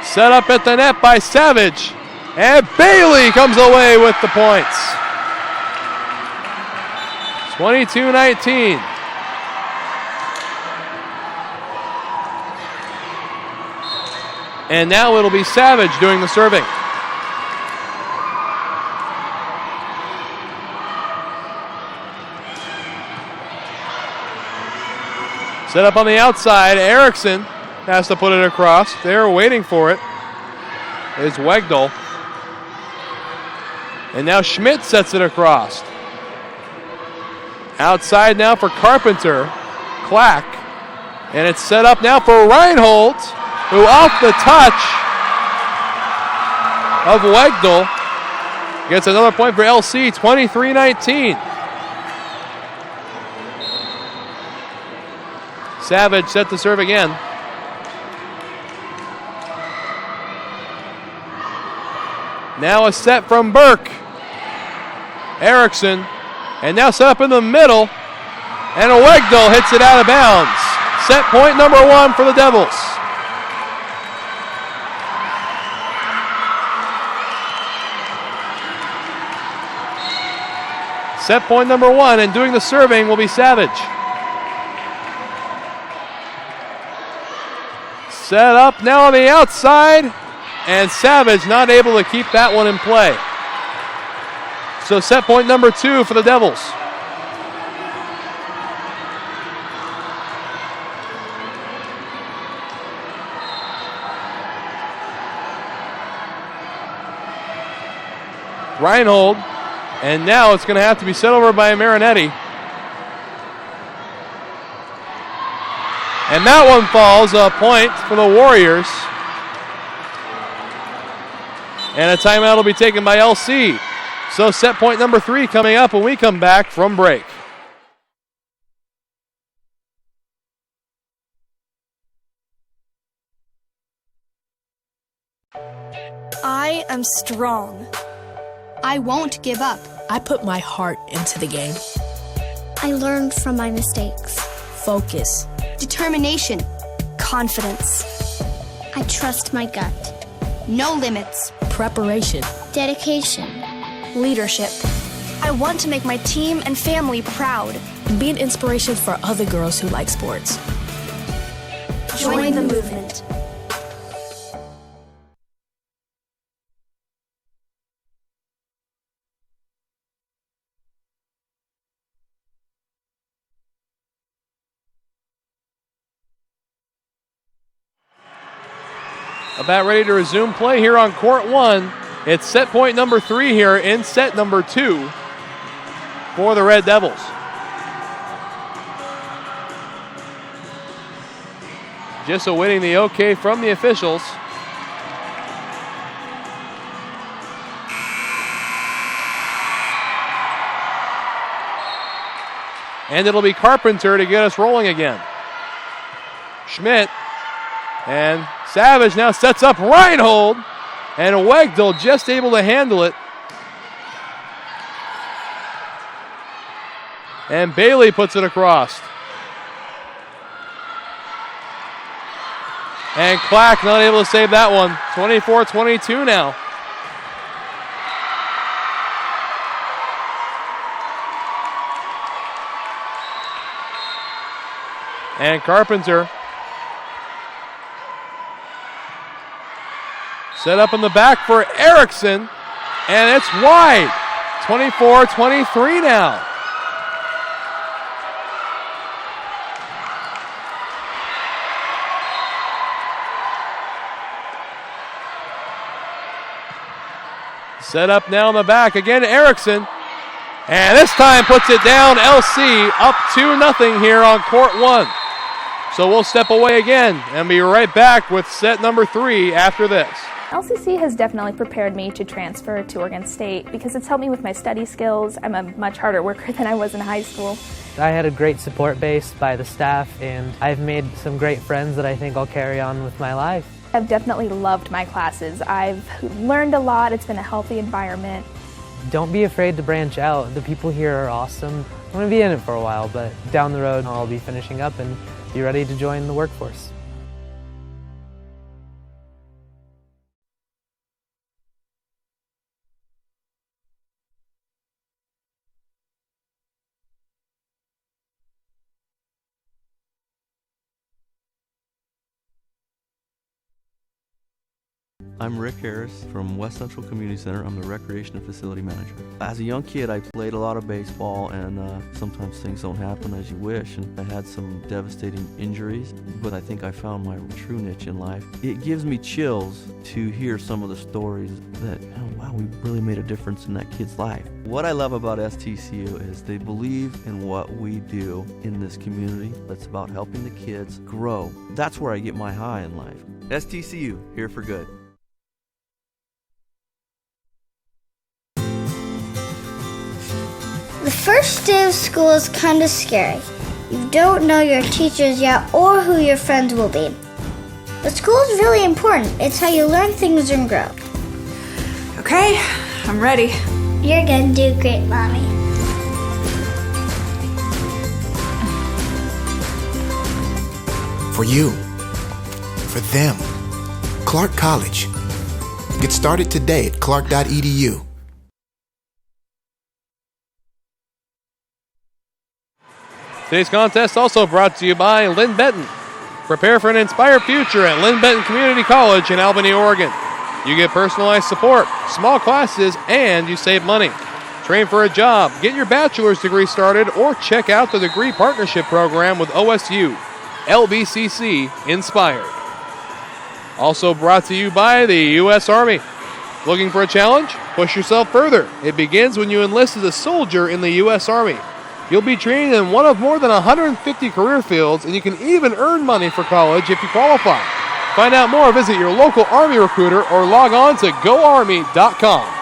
Set up at the net by Savage. And Bailey comes away with the points. 22-19. And now it'll be Savage doing the serving. Set up on the outside. Erickson has to put it across. They're waiting for it. Is Wegdahl. And now Schmidt sets it across. Outside now for Carpenter. Clack. And it's set up now for Reinhold, who off the touch of Wegdahl gets another point for LC, 23-19. Savage set to serve again. Now a set from Burke. Erickson. And now set up in the middle. And Wegdahl hits it out of bounds. Set point number one for the Devils. Set point number one, and doing the serving will be Savage. Set up now on the outside, and Savage not able to keep that one in play. So set point number two for the Devils. Reinhold. And now it's going to have to be set over by Marinetti. And that one falls, a point for the Warriors. And a timeout will be taken by LC. So set point number 3 coming up when we come back from break. I am strong. I won't give up. I put my heart into the game. I learned from my mistakes. Focus. Determination. Confidence. I trust my gut. No limits. Preparation. Dedication. Leadership. I want to make my team and family proud. Be an inspiration for other girls who like sports. Join the movement. About ready to resume play here on court 1. It's set point number 3 here in set number 2 for the Red Devils. Just awaiting the okay from the officials. And it'll be Carpenter to get us rolling again. Schmidt and Savage now sets up Reinhold, and Wegdal just able to handle it. And Bailey puts it across. And Clack not able to save that one. 24-22 now. And Carpenter set up in the back for Erickson, and it's wide. 24-23 now. Set up now in the back. Again, Erickson. And this time puts it down. LC up 2-0 here on court 1. So we'll step away again and be right back with set number 3 after this. LCC has definitely prepared me to transfer to Oregon State because it's helped me with my study skills. I'm a much harder worker than I was in high school. I had a great support base by the staff, and I've made some great friends that I think I'll carry on with my life. I've definitely loved my classes. I've learned a lot. It's been a healthy environment. Don't be afraid to branch out. The people here are awesome. I'm going to be in it for a while, but down the road I'll be finishing up and be ready to join the workforce. I'm Rick Harris from West Central Community Center. I'm the Recreation and Facility Manager. As a young kid, I played a lot of baseball, and sometimes things don't happen as you wish, and I had some devastating injuries, but I think I found my true niche in life. It gives me chills to hear some of the stories that, oh, wow, we really made a difference in that kid's life. What I love about STCU is they believe in what we do in this community. That's about helping the kids grow. That's where I get my high in life. STCU, here for good. The first day of school is kind of scary. You don't know your teachers yet or who your friends will be. But school is really important. It's how you learn things and grow. Okay, I'm ready. You're gonna do great, Mommy. For you, for them, Clark College. Get started today at clark.edu. Today's contest also brought to you by Lynn Benton. Prepare for an inspired future at Lynn Benton Community College in Albany, Oregon. You get personalized support, small classes, and you save money. Train for a job, get your bachelor's degree started, or check out the degree partnership program with OSU. LBCC Inspired. Also brought to you by the U.S. Army. Looking for a challenge? Push yourself further. It begins when you enlist as a soldier in the U.S. Army. You'll be trained in one of more than 150 career fields, and you can even earn money for college if you qualify. Find out more, visit your local Army recruiter or log on to goarmy.com.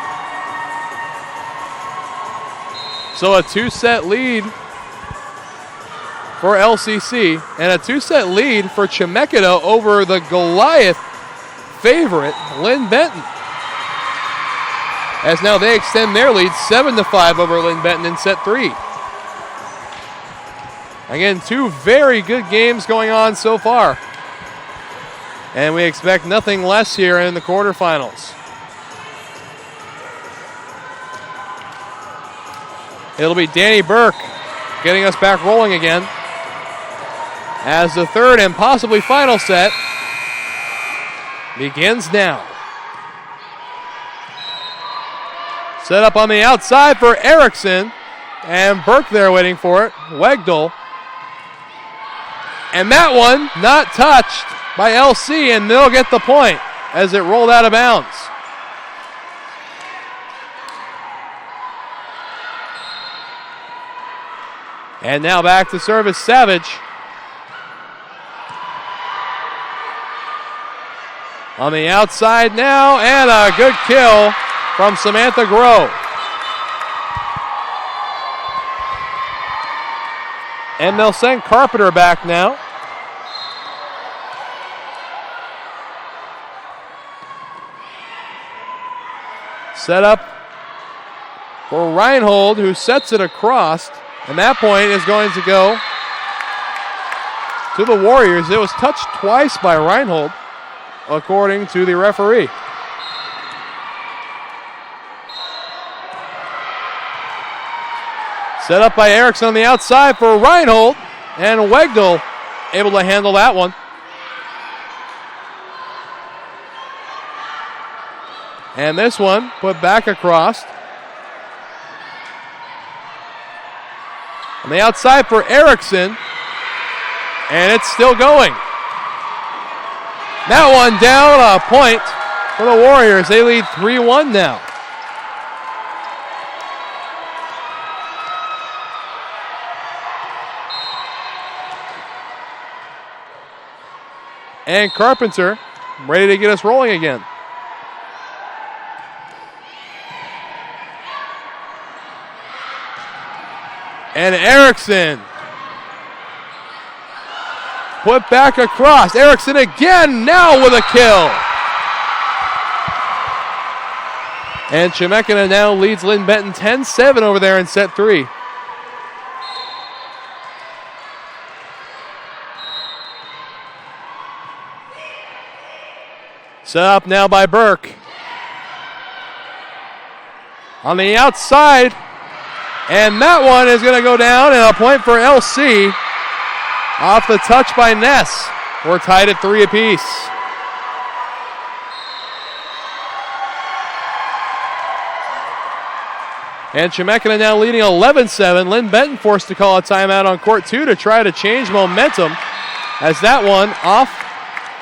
So a 2-set lead for LCC and a 2-set lead for Chemeketa over the Goliath favorite, Lynn Benton. As now they extend their lead 7-5 over Lynn Benton in set 3. Again, 2 very good games going on so far. And we expect nothing less here in the quarterfinals. It'll be Danny Burke getting us back rolling again as the third and possibly final set begins now. Set up on the outside for Erickson, and Burke there waiting for it. Wegdal. And that one not touched by LC, and they'll get the point as it rolled out of bounds. And now back to service Savage. On the outside now, and a good kill from Samantha Grove. And they'll send Carpenter back now. Set up for Reinhold, who sets it across. And that point is going to go to the Warriors. It was touched twice by Reinhold, according to the referee. Set up by Erickson on the outside for Reinhold, and Wegdal able to handle that one. And this one put back across. On the outside for Erickson, and it's still going. That one down, a point for the Warriors. They lead 3-1 now. And Carpenter ready to get us rolling again. And Erickson put back across. Erickson again, now with a kill. And Chemeketa now leads Lynn Benton 10-7 over there in set 3. Set up now by Burke. On the outside. And that one is going to go down, and a point for LC. Off the touch by Ness. We're tied at 3 apiece. And Chemeketa now leading 11-7. Lynn Benton forced to call a timeout on court 2 to try to change momentum, as that one off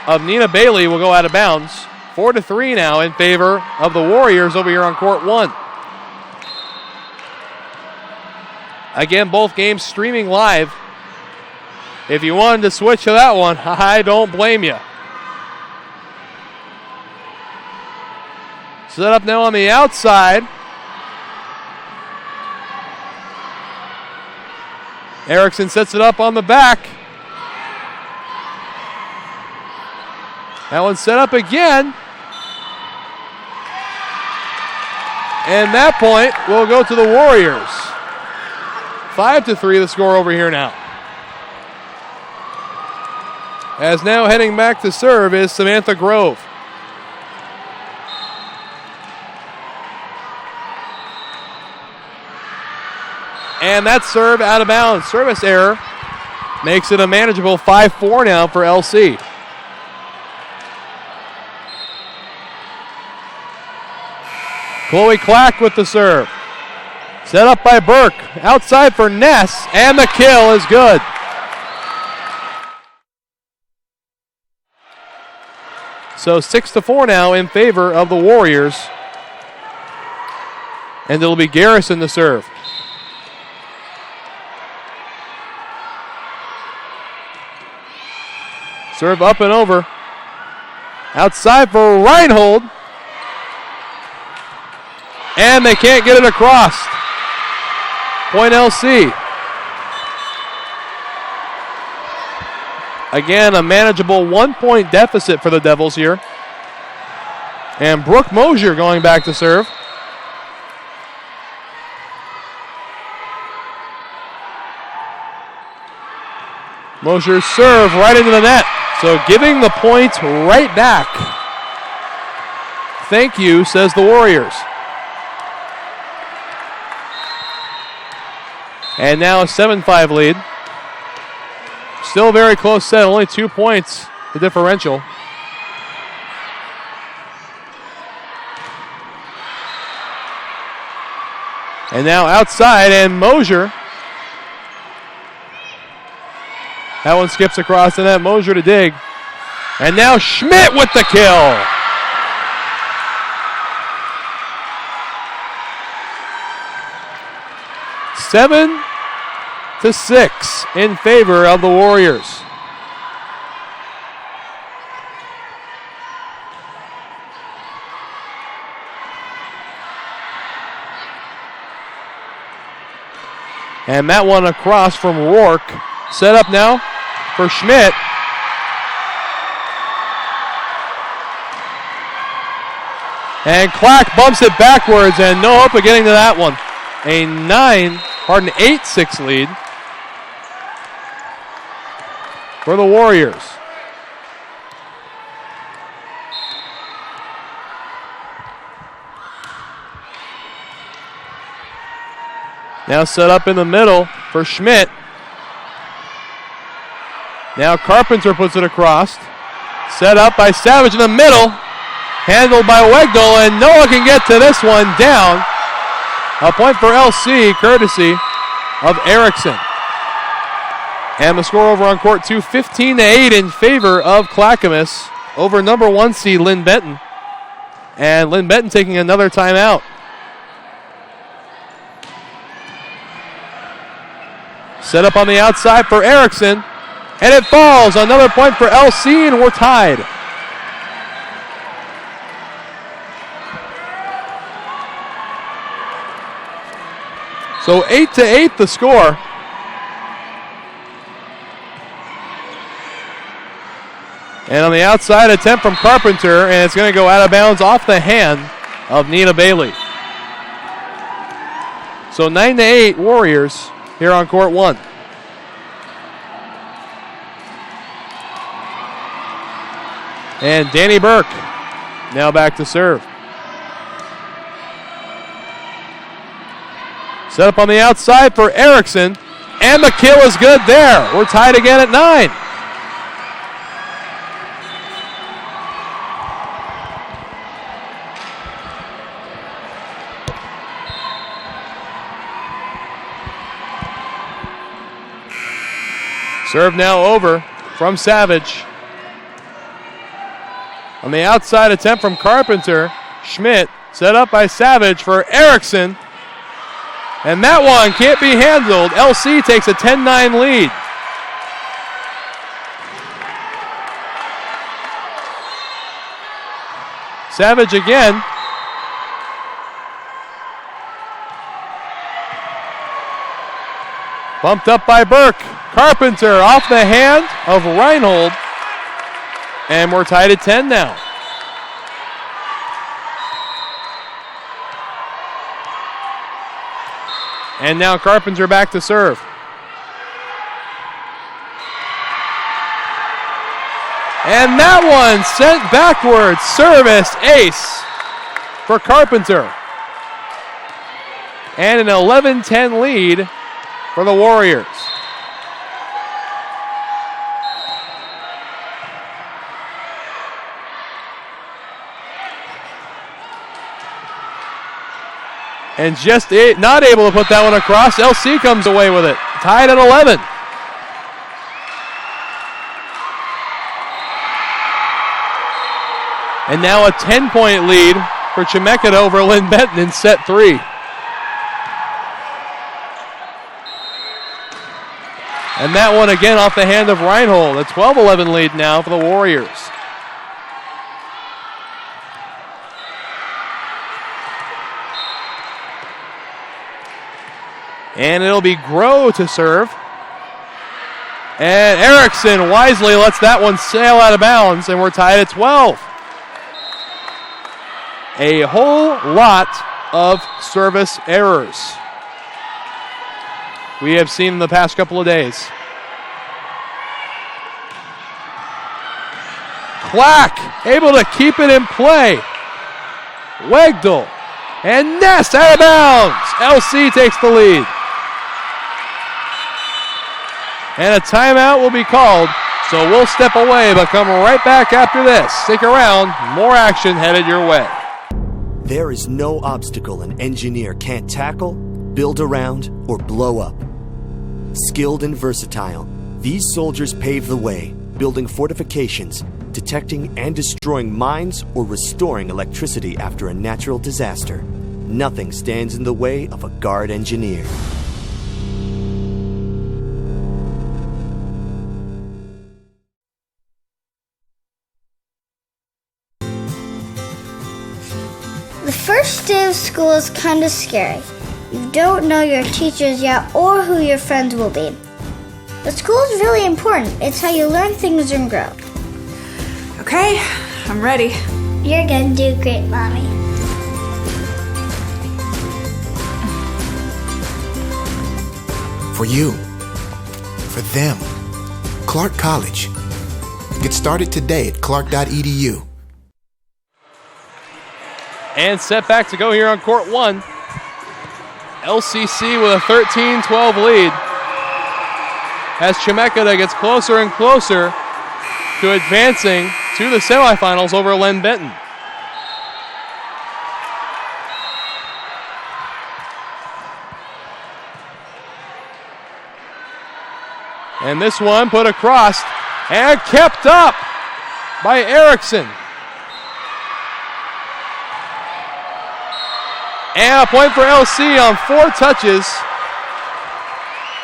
of Nina Bailey will go out of bounds. 4-3 now in favor of the Warriors over here on court 1. Again, both games streaming live. If you wanted to switch to that one, I don't blame you. Set up now on the outside. Erickson sets it up on the back. That one's set up again. And that point will go to the Warriors. 5-3 the score over here now. As now heading back to serve is Samantha Grove. And that serve out of bounds. Service error makes it a manageable 5-4 now for LC. Chloe Clack with the serve. Set up by Burke. Outside for Ness. And the kill is good. So 6-4 now in favor of the Warriors. And it'll be Garrison to serve. Serve up and over. Outside for Reinhold. And they can't get it across. Point LC. Again, a manageable 1-point deficit for the Devils here. And Brooke Mosier going back to serve. Mosier's serve right into the net. So giving the point right back. Thank you, says the Warriors. And now a 7-5 lead. Still a very close set, only 2 points, the differential. And now outside, and Mosier. That one skips across the net, Mosier to dig. And now Schmidt with the kill. Seven to 6 in favor of the Warriors. And that one across from Rourke. Set up now for Schmidt. And Clack bumps it backwards, and no hope of getting to that one. A 8-6 lead for the Warriors. Now set up in the middle for Schmidt. Now Carpenter puts it across. Set up by Savage in the middle. Handled by Wegdal, and Noah can get to this one down. A point for LC, courtesy of Erickson. And the score over on court 2, 15-8 in favor of Clackamas over number 1 seed Lynn Benton. And Lynn Benton taking another timeout. Set up on the outside for Erickson. And it falls. Another point for LC, and we're tied. So 8-8 the score. And on the outside, attempt from Carpenter, and it's going to go out of bounds off the hand of Nina Bailey. So 9-8 Warriors here on court 1. And Danny Burke now back to serve. Set up on the outside for Erickson, and the kill is good there. We're tied again at 9. Serve now over from Savage. On the outside attempt from Carpenter, Schmidt set up by Savage for Erickson. And that one can't be handled. LC takes a 10-9 lead. Savage again. Bumped up by Burke. Carpenter off the hand of Reinhold. And we're tied at 10 now. And now Carpenter back to serve. And that one sent backwards. Service ace for Carpenter. And an 11-10 lead for the Warriors. And just not able to put that one across. LC comes away with it. Tied at 11. And now a 10-point lead for Chemeketa over Lynn Benton in set 3. And that one again off the hand of Reinhold. A 12-11 lead now for the Warriors. And it'll be Groh to serve. And Erickson wisely lets that one sail out of bounds, and we're tied at 12. A whole lot of service errors we have seen in the past couple of days. Clack able to keep it in play. Wegdal and Ness out of bounds. LC takes the lead. And a timeout will be called, so we'll step away, but come right back after this. Stick around, more action headed your way. There is no obstacle an engineer can't tackle, build around, or blow up. Skilled and versatile, these soldiers pave the way, building fortifications, detecting and destroying mines, or restoring electricity after a natural disaster. Nothing stands in the way of a Guard engineer. The first day of school is kind of scary. You don't know your teachers yet or who your friends will be. But school is really important. It's how you learn things and grow. Okay, I'm ready. You're gonna do great, Mommy. For you. For them. Clark College. Get started today at clark.edu. And set back to go here on court one. LCC with a 13-12 lead as Chemeketa gets closer and closer to advancing to the semifinals over Len Benton. And this one put across and kept up by Erickson. And a point for LC on 4 touches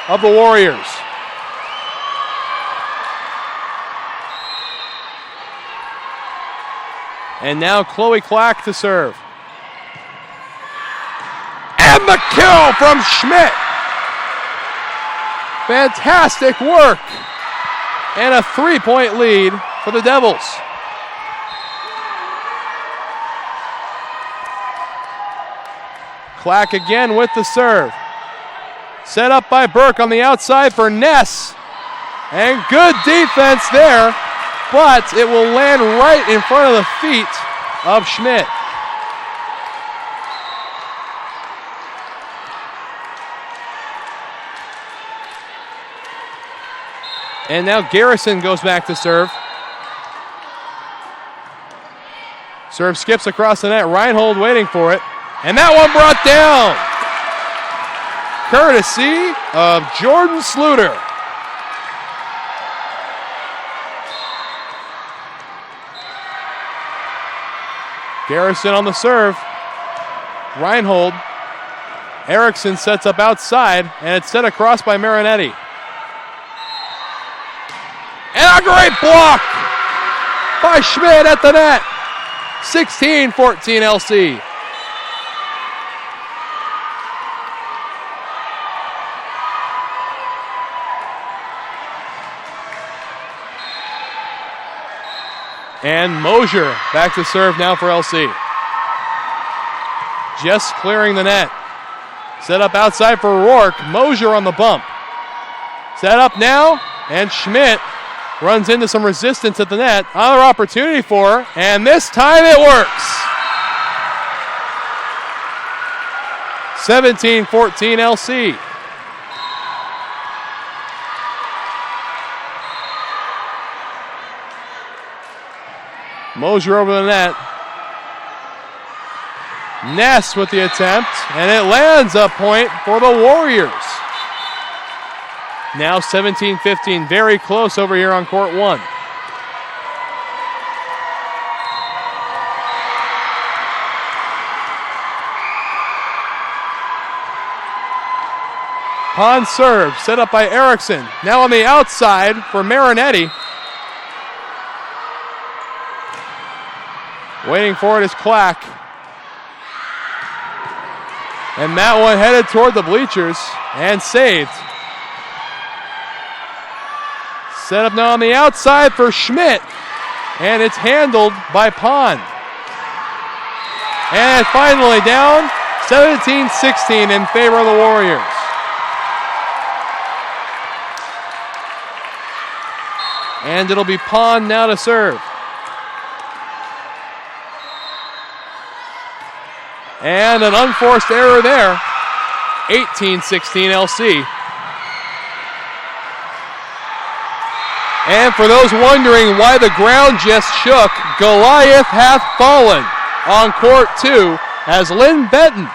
of the Warriors. And now Chloe Clack to serve. And the kill from Schmidt. Fantastic work. And a 3-point lead for the Devils. Clack again with the serve. Set up by Burke on the outside for Ness. And good defense there, but it will land right in front of the feet of Schmidt. And now Garrison goes back to serve. Serve skips across the net. Reinhold waiting for it. And that one brought down. Courtesy of Jordan Sluter. Garrison on the serve. Reinhold. Erickson sets up outside, and it's set across by Marinetti. And a great block by Schmidt at the net. 16-14 LC. And Mosier back to serve now for LC. Just clearing the net. Set up outside for Rourke. Mosier on the bump. Set up now, and Schmidt runs into some resistance at the net. Another opportunity for her, and this time it works. 17-14 LC. Mosier over the net. Ness with the attempt, and it lands a point for the Warriors. Now 17-15, very close over here on court one. Pond serve, set up by Erickson. Now on the outside for Marinetti. Waiting for it is Clack. And that one headed toward the bleachers and saved. Set up now on the outside for Schmidt. And it's handled by Pond. And finally down 17-16 in favor of the Warriors. And it'll be Pond now to serve. And an unforced error there. 18-16 LC. And for those wondering why the ground just shook, Goliath hath fallen on court 2 as Lynn Benton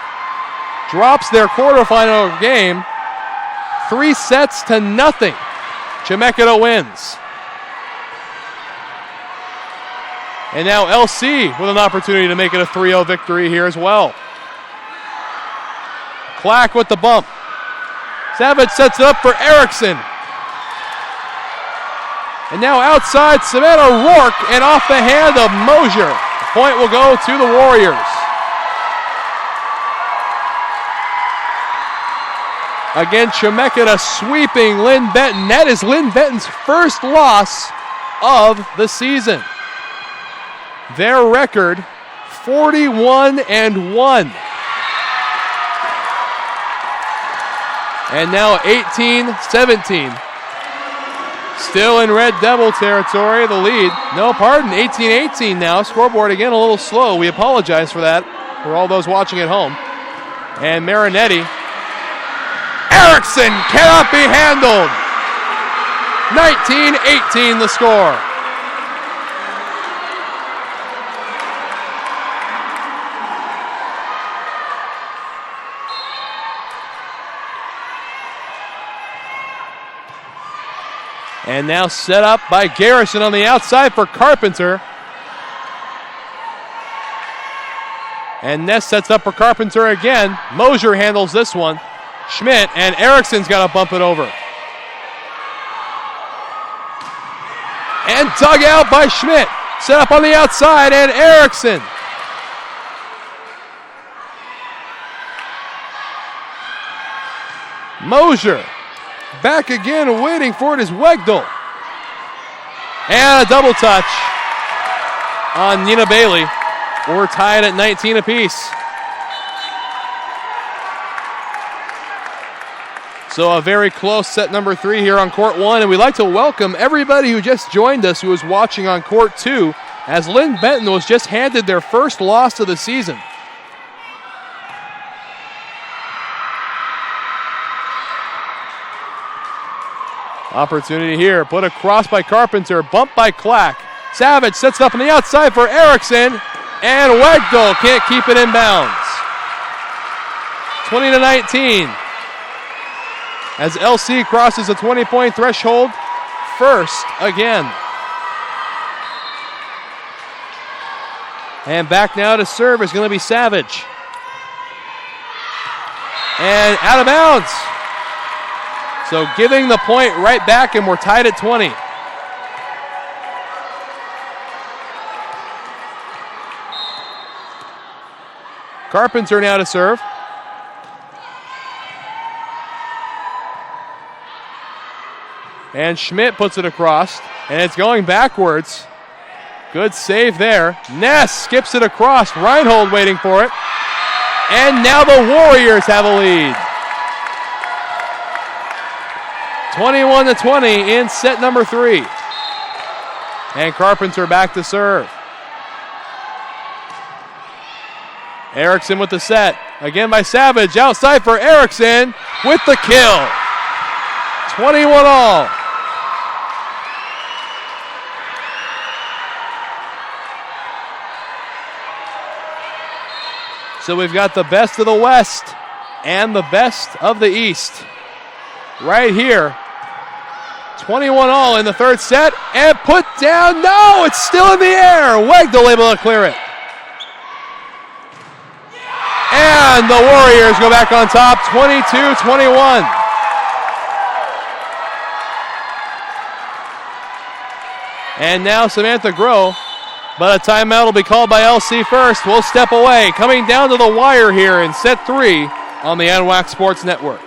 drops their quarterfinal game 3-0. Chemeketa wins. And now LC with an opportunity to make it a 3-0 victory here as well. Clack with the bump. Savage sets it up for Erickson. And now outside, Savannah Rourke, and off the hand of Mosier. The point will go to the Warriors. Again, Chemeketa sweeping Lynn Benton. That is Lynn Benton's first loss of the season. Their record, 41-1. And now 18-17. Still in Red Devil territory, the lead. No, pardon, 18-18 now. Scoreboard again a little slow. We apologize for that for all those watching at home. And Marinetti. Erickson cannot be handled. 19-18 the score. And now set up by Garrison on the outside for Carpenter. And Ness sets up for Carpenter again. Mosier handles this one. Schmidt, and Erickson's got to bump it over. And dug out by Schmidt. Set up on the outside, and Erickson. Mosier. Back again, waiting for it is Wegdal. And a double touch on Nina Bailey. We're tied at 19 apiece. So a very close set number 3 here on court 1. And we'd like to welcome everybody who just joined us who was watching on court 2 as Lynn Benton was just handed their first loss of the season. Opportunity here, put across by Carpenter, bump by Clack. Savage sets it up on the outside for Erickson, and Wegdal can't keep it in bounds. 20-19. As LC crosses the 20-point threshold first again. And back now to serve is going to be Savage. And out of bounds. So giving the point right back, and we're tied at 20. Carpenter now to serve. And Schmidt puts it across, and it's going backwards. Good save there. Ness skips it across. Reinhold waiting for it. And now the Warriors have a lead. 21-20 in set number 3. And Carpenter back to serve. Erickson with the set. Again by Savage. Outside for Erickson with the kill. 21-all. So we've got the best of the West and the best of the East right here. 21-all in the third set, and put down. No, it's still in the air. Wegdal able to clear it. And the Warriors go back on top, 22-21. And now Samantha Groh. But a timeout will be called by LC first. We'll step away. Coming down to the wire here in set 3 on the NWAC Sports Network.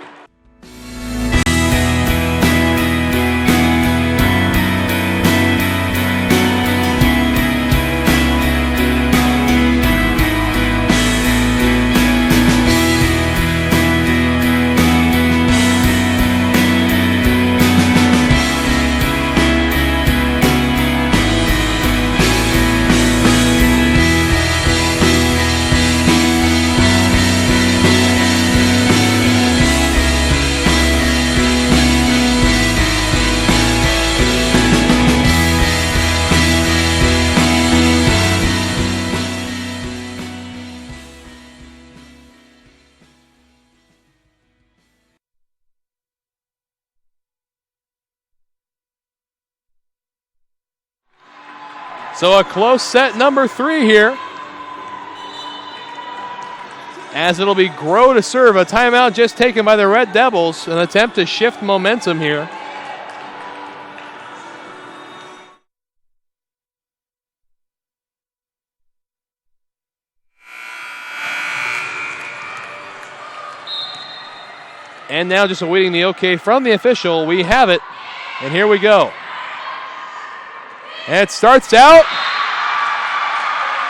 So a close set number 3 here. As it'll be Groh to serve. A timeout just taken by the Red Devils. An attempt to shift momentum here. And now just awaiting the okay from the official. We have it. And here we go. And it starts out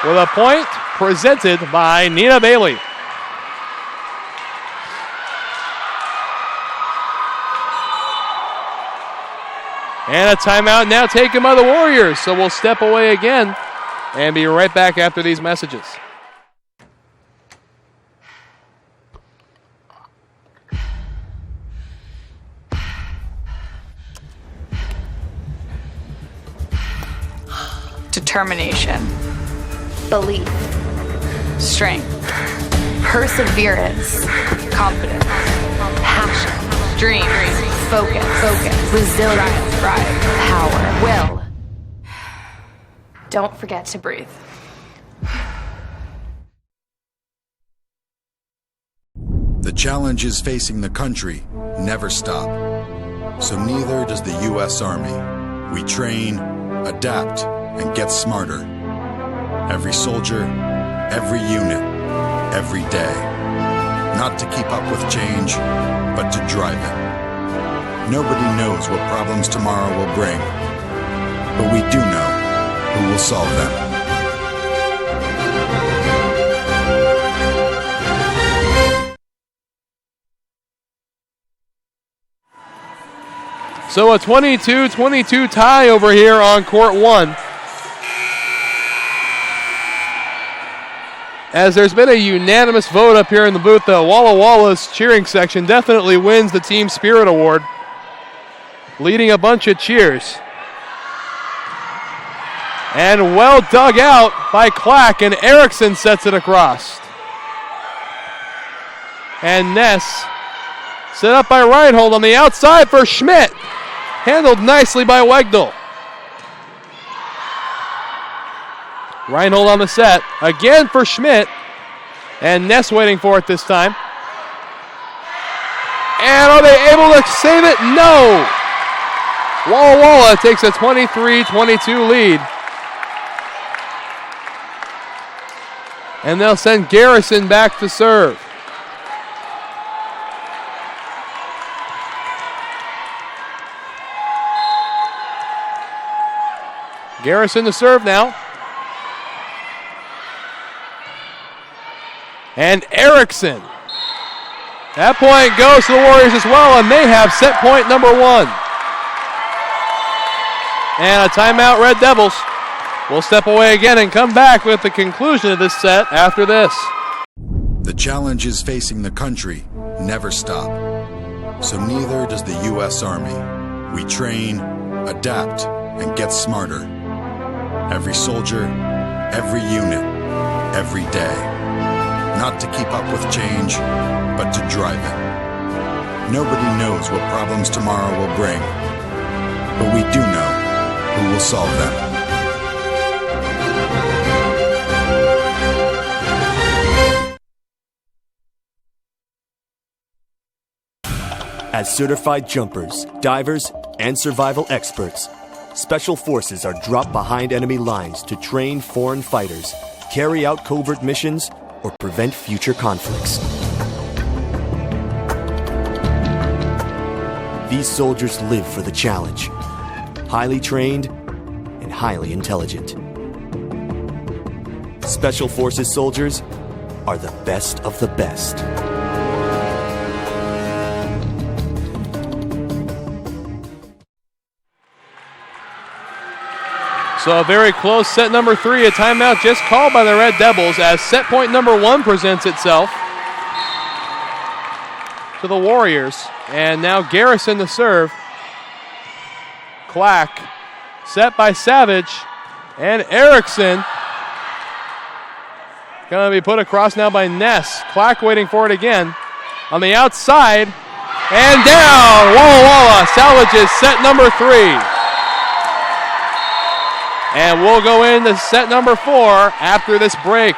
with a point presented by Nina Bailey. And a timeout now taken by the Warriors. So we'll step away again and be right back after these messages. Determination, belief, strength, perseverance, confidence, passion, dreams, focus, resilience, drive, power, will. Don't forget to breathe. The challenges facing the country never stop. So neither does the U.S. Army. We train, adapt, and get smarter. Every soldier, every unit, every day. Not to keep up with change, but to drive it. Nobody knows what problems tomorrow will bring, but we do know who will solve them. So a 22-22 tie over here on court 1. As there's been a unanimous vote up here in the booth, the Walla Walla's cheering section definitely wins the Team Spirit Award, leading a bunch of cheers. And well dug out by Clack, and Erickson sets it across. And Ness set up by Reinhold on the outside for Schmidt. Handled nicely by Wegdal. Reinhold on the set. Again for Schmidt. And Ness waiting for it this time. And are they able to save it? No! Walla Walla takes a 23-22 lead. And they'll send Garrison back to serve. Garrison to serve now. And Erickson. That point goes to the Warriors as well, and they have set point number 1. And a timeout, Red Devils. We'll step away again and come back with the conclusion of this set after this. The challenges facing the country never stop. So neither does the U.S. Army. We train, adapt, and get smarter. Every soldier, every unit, every day. Not to keep up with change, but to drive it. Nobody knows what problems tomorrow will bring, but we do know who will solve them. As certified jumpers, divers, and survival experts, Special forces are dropped behind enemy lines to train foreign fighters, carry out covert missions, or prevent future conflicts. These soldiers live for the challenge, highly trained and highly intelligent. Special Forces soldiers are the best of the best. So a very close set number 3, a timeout just called by the Red Devils as set point number 1 presents itself to the Warriors. And now Garrison to serve. Clack set by Savage and Erickson. Going to be put across now by Ness. Clack waiting for it again. On the outside and down. Walla Walla salvages set number 3. And we'll go into set number 4 after this break.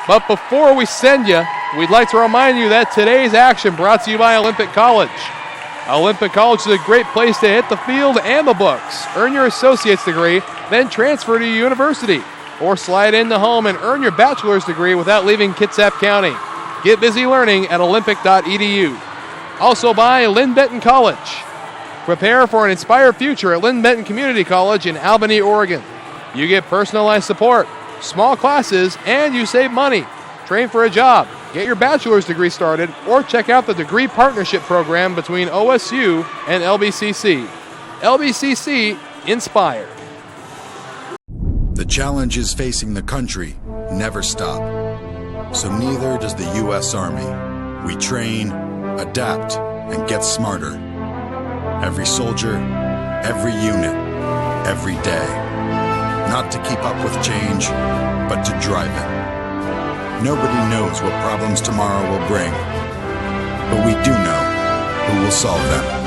But before we send you, we'd like to remind you that today's action brought to you by Olympic College. Olympic College is a great place to hit the field and the books. Earn your associate's degree, then transfer to university. Or slide into home and earn your bachelor's degree without leaving Kitsap County. Get busy learning at olympic.edu. Also by Lynn Benton College. Prepare for an inspired future at Lynn Benton Community College in Albany, Oregon. You get personalized support, small classes, and you save money. Train for a job, get your bachelor's degree started, or check out the degree partnership program between OSU and LBCC. LBCC Inspired. The challenges facing the country never stop. So neither does the U.S. Army. We train, adapt, and get smarter. Every soldier, every unit, every day. Not to keep up with change, but to drive it. Nobody knows what problems tomorrow will bring, but we do know who will solve them.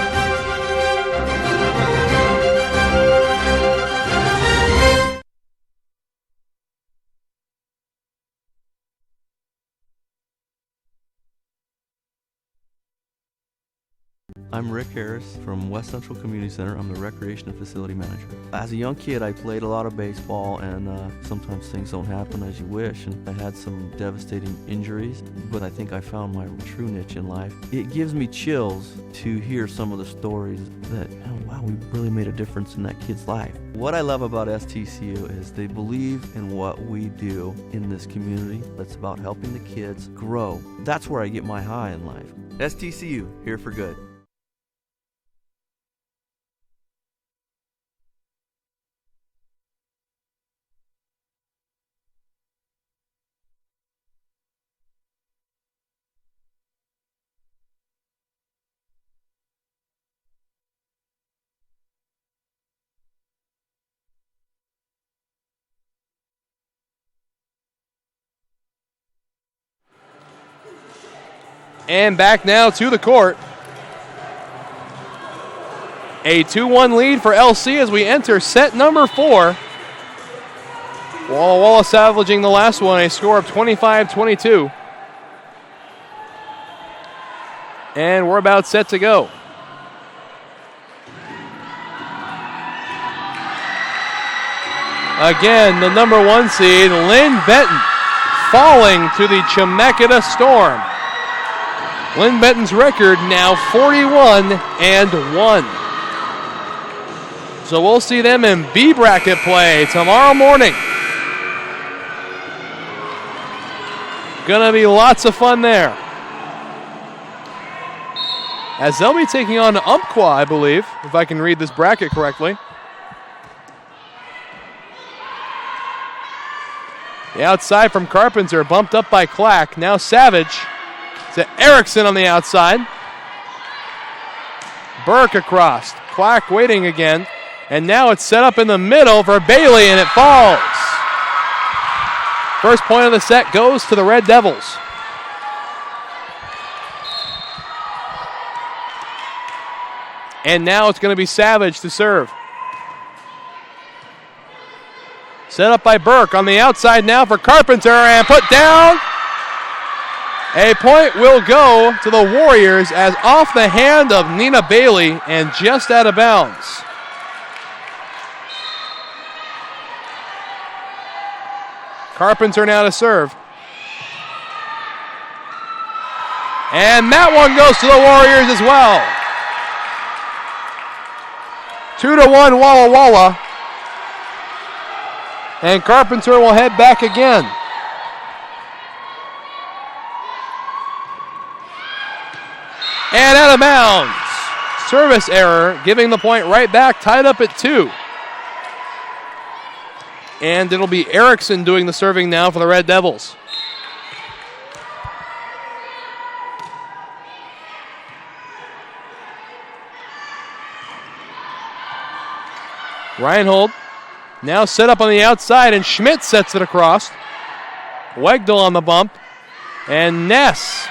I'm Rick Harris from West Central Community Center. I'm the Recreation and Facility Manager. As a young kid, I played a lot of baseball, and sometimes things don't happen as you wish, and I had some devastating injuries, but I think I found my true niche in life. It gives me chills to hear some of the stories that, oh, wow, we really made a difference in that kid's life. What I love about STCU is they believe in what we do in this community. It's about helping the kids grow. That's where I get my high in life. STCU, here for good. And back now to the court. A 2-1 lead for LC as we enter set number 4. Walla Walla salvaging the last one, a score of 25-22. And we're about set to go. Again, the number 1 seed, Lynn Benton, falling to the Chemeketa Storm. Lynn Benton's record now 41-1. So we'll see them in B bracket play tomorrow morning. Gonna be lots of fun there. As they'll be taking on Umpqua, I believe, if I can read this bracket correctly. The outside from Carpenter, bumped up by Clack. Now Savage. To Erickson on the outside. Burke across. Clack waiting again. And now it's set up in the middle for Bailey, and it falls. First point of the set goes to the Red Devils. And now it's going to be Savage to serve. Set up by Burke on the outside now for Carpenter, and put down. A point will go to the Warriors as off the hand of Nina Bailey and just out of bounds. Carpenter now to serve. And that one goes to the Warriors as well. 2-1 Walla Walla. And Carpenter will head back again. And out of bounds. Service error, giving the point right back, tied up at 2. And it'll be Erickson doing the serving now for the Red Devils. Reinhold now set up on the outside, and Schmidt sets it across. Wegdal on the bump, and Ness.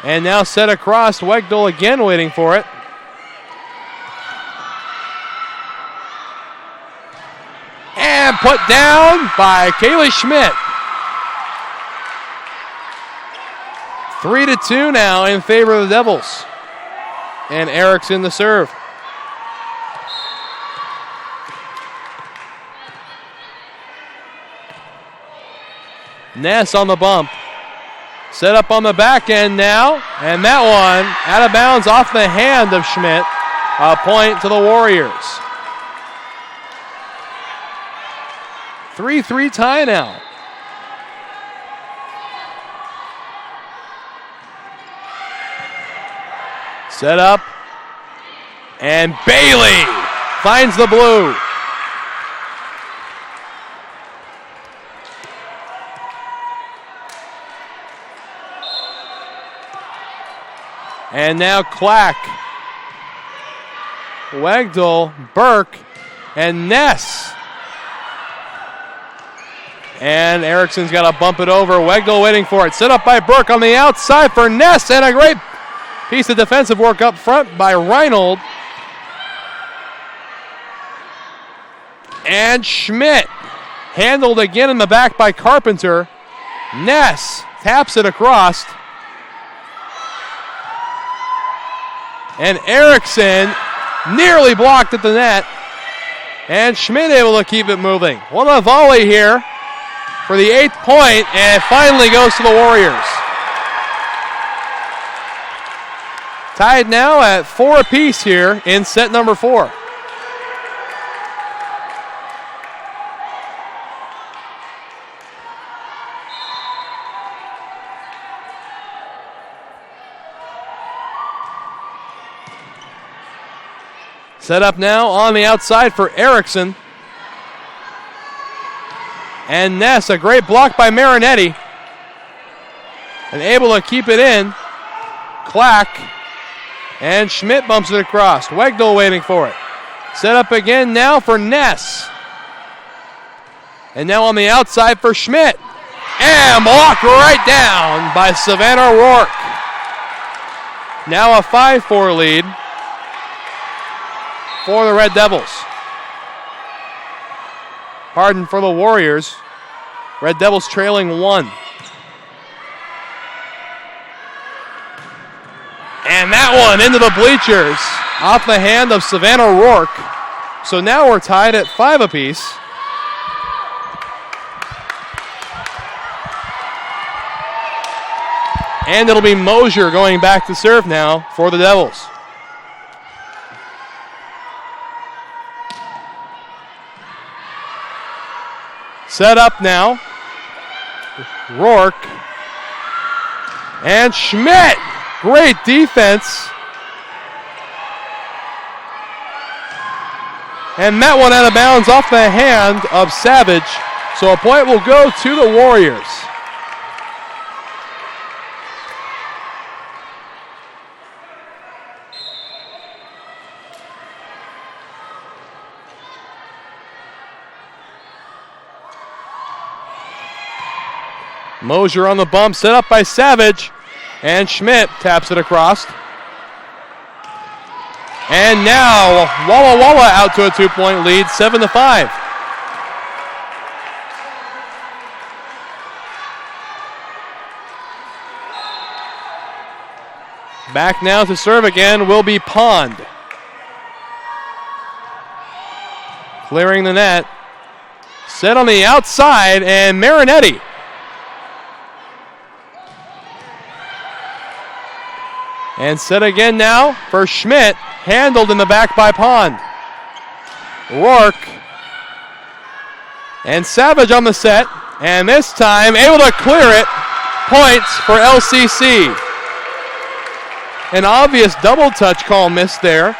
And now set across, Wegdal again waiting for it. And put down by Kaylee Schmidt. 3-2 now in favor of the Devils. And Erickson the serve. Ness on the bump. Set up on the back end now. And that one out of bounds off the hand of Schmidt. A point to the Warriors. 3-3 tie now. Set up. And Bailey finds the blue. And now Clack, Wegdal, Burke, and Ness. And Erickson's got to bump it over. Wegdal waiting for it. Set up by Burke on the outside for Ness. And a great piece of defensive work up front by Reinhold. And Schmidt handled again in the back by Carpenter. Ness taps it across. And Erickson nearly blocked at the net. And Schmidt able to keep it moving. What a volley here for the 8th point, and it finally goes to the Warriors. Tied now at 4 apiece here in set number 4. Set up now on the outside for Erickson. And Ness, a great block by Marinetti. And able to keep it in. Clack. And Schmidt bumps it across. Wegdal waiting for it. Set up again now for Ness. And now on the outside for Schmidt. And blocked right down by Savannah Rourke. Now a 5-4 lead for the Red Devils. Harden for the Warriors. Red Devils trailing 1. And that one into the bleachers off the hand of Savannah Rourke. So now we're tied at 5 apiece. And it'll be Mosier going back to serve now for the Devils. Set up now. Rourke. And Schmidt. Great defense. And that one out of bounds off the hand of Savage. So a point will go to the Warriors. Mosier on the bump, set up by Savage. And Schmidt taps it across. And now Walla Walla out to a 2-point lead, 7-5. Back now to serve again will be Pond. Clearing the net. Set on the outside, and Marinetti. And set again now for Schmidt. Handled in the back by Pond. Rourke. And Savage on the set. And this time able to clear it. Points for LCC. An obvious double touch call missed there,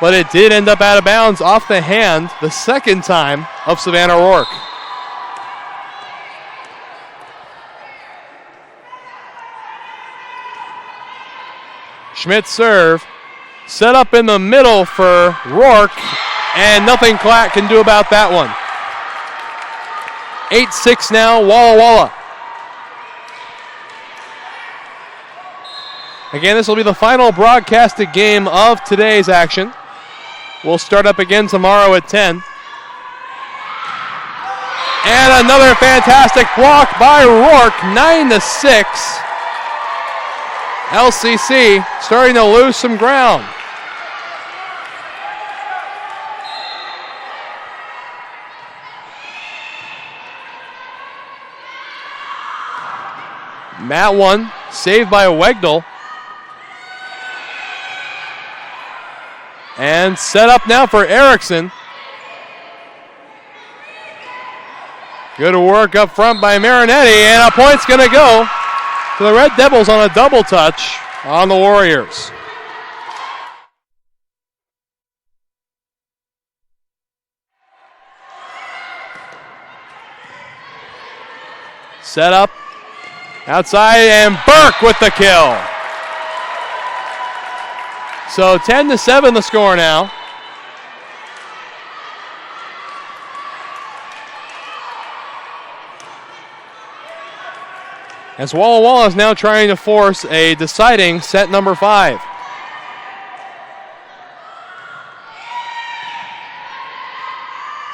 but it did end up out of bounds off the hand the second time of Savannah Rourke. Schmidt serve, set up in the middle for Rourke, and nothing Clack can do about that one. 8-6 now, Walla Walla. Again, this will be the final broadcasted game of today's action. We'll start up again tomorrow at 10. And another fantastic block by Rourke, 9-6. LCC starting to lose some ground. Matt one, saved by Wegdal. And set up now for Erickson. Good work up front by Marinetti, and a point's going to go to the Red Devils on a double touch on the Warriors. Set up outside, and Burke with the kill. So 10-7 the score now. As Walla Walla is now trying to force a deciding set number 5.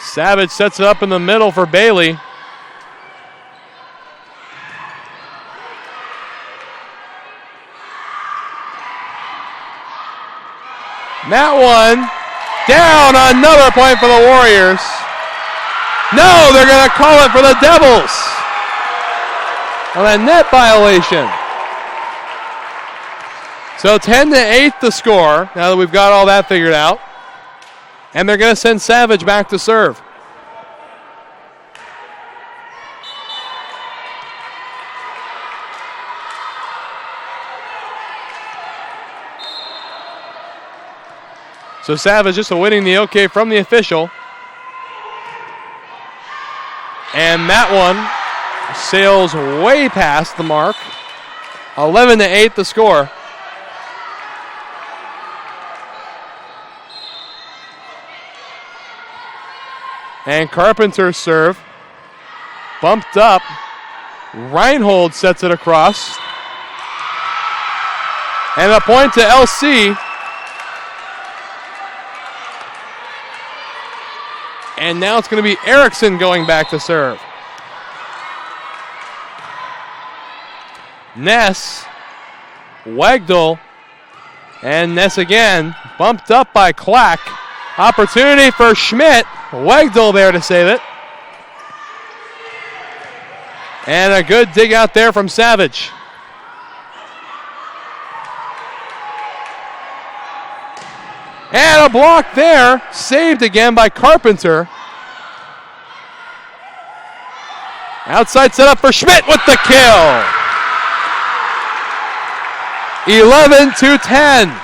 Savage sets it up in the middle for Bailey. That one down, another point for the Warriors. No, they're going to call it for the Devils on a net violation. So 10-8 the score, now that we've got all that figured out. And they're going to send Savage back to serve. So Savage just awaiting the okay from the official. And that one sails way past the mark. 11-8 the score. And Carpenter's serve. Bumped up. Reinhold sets it across. And a point to LC. And now it's going to be Erickson going back to serve. Ness, Wegdal, and Ness again, bumped up by Clack. Opportunity for Schmidt. Wegdal there to save it. And a good dig out there from Savage. And a block there, saved again by Carpenter. Outside setup for Schmidt with the kill. 11-10.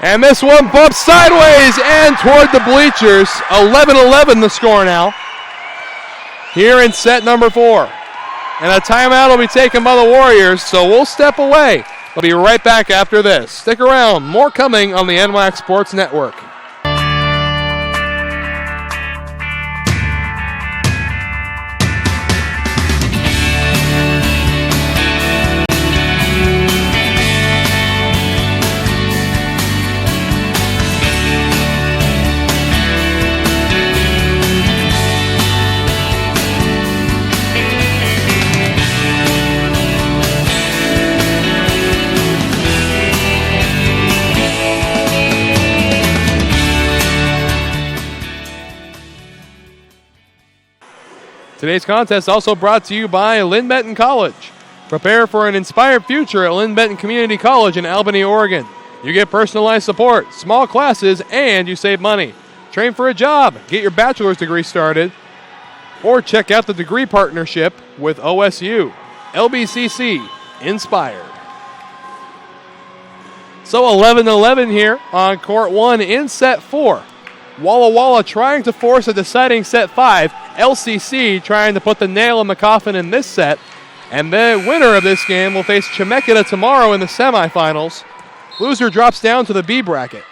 And this one bumps sideways and toward the bleachers. 11-11 the score now. Here in set number 4. And a timeout will be taken by the Warriors, so we'll step away. We'll be right back after this. Stick around. More coming on the NWAC Sports Network. Today's contest also brought to you by Lynn Benton College. Prepare for an inspired future at Lynn Benton Community College in Albany, Oregon. You get personalized support, small classes, and you save money. Train for a job, get your bachelor's degree started, or check out the degree partnership with OSU. LBCC, inspired. So 11-11 here on court 1 in set 4. Walla Walla trying to force a deciding set 5. LCC trying to put the nail in the coffin in this set. And the winner of this game will face Chemeketa tomorrow in the semifinals. Loser drops down to the B bracket.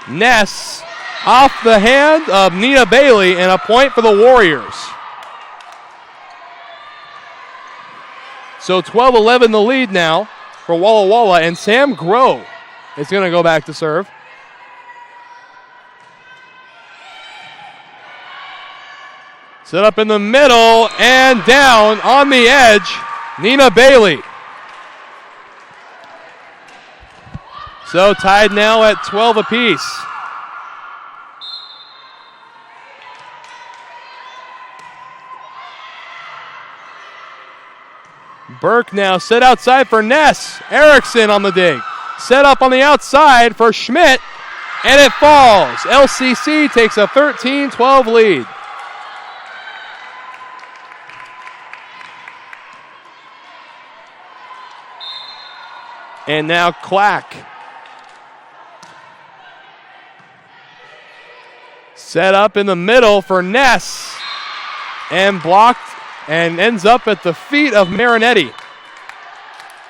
Ness off the hand of Nina Bailey, and a point for the Warriors. So 12-11 the lead now for Walla Walla, and Sam Groh is going to go back to serve. Set up in the middle and down on the edge, Nina Bailey. So tied now at 12 apiece. Burke now set outside for Ness. Erickson on the dig. Set up on the outside for Schmidt, and it falls. LCC takes a 13-12 lead. And now Clack. Set up in the middle for Ness, and blocked, and ends up at the feet of Marinetti.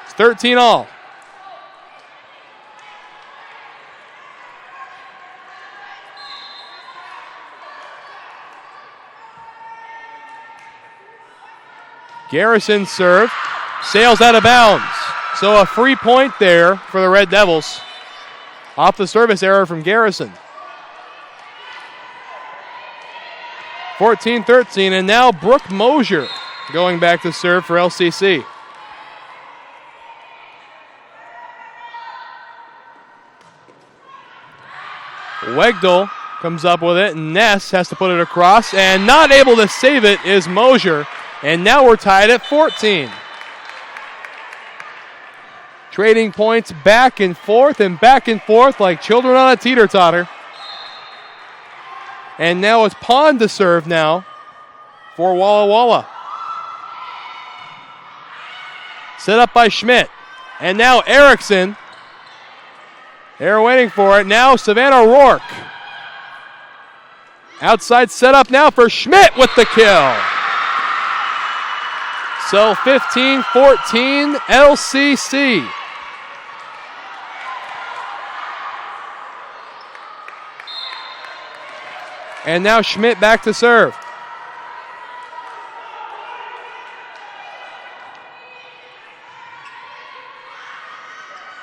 It's 13 all. Garrison serve, sails out of bounds. So a free point there for the Red Devils. Off the service error from Garrison. 14-13, and now Brooke Mosier going back to serve for LCC. Wegdal comes up with it, and Ness has to put it across, and not able to save it is Mosier. And now we're tied at 14. Trading points back and forth like children on a teeter-totter. And now it's Pond to serve now for Walla Walla. Set up by Schmidt. And now Erickson. They're waiting for it. Now Savannah Rourke. Outside setup now for Schmidt with the kill. So 15-14 LCC. And now Schmidt back to serve.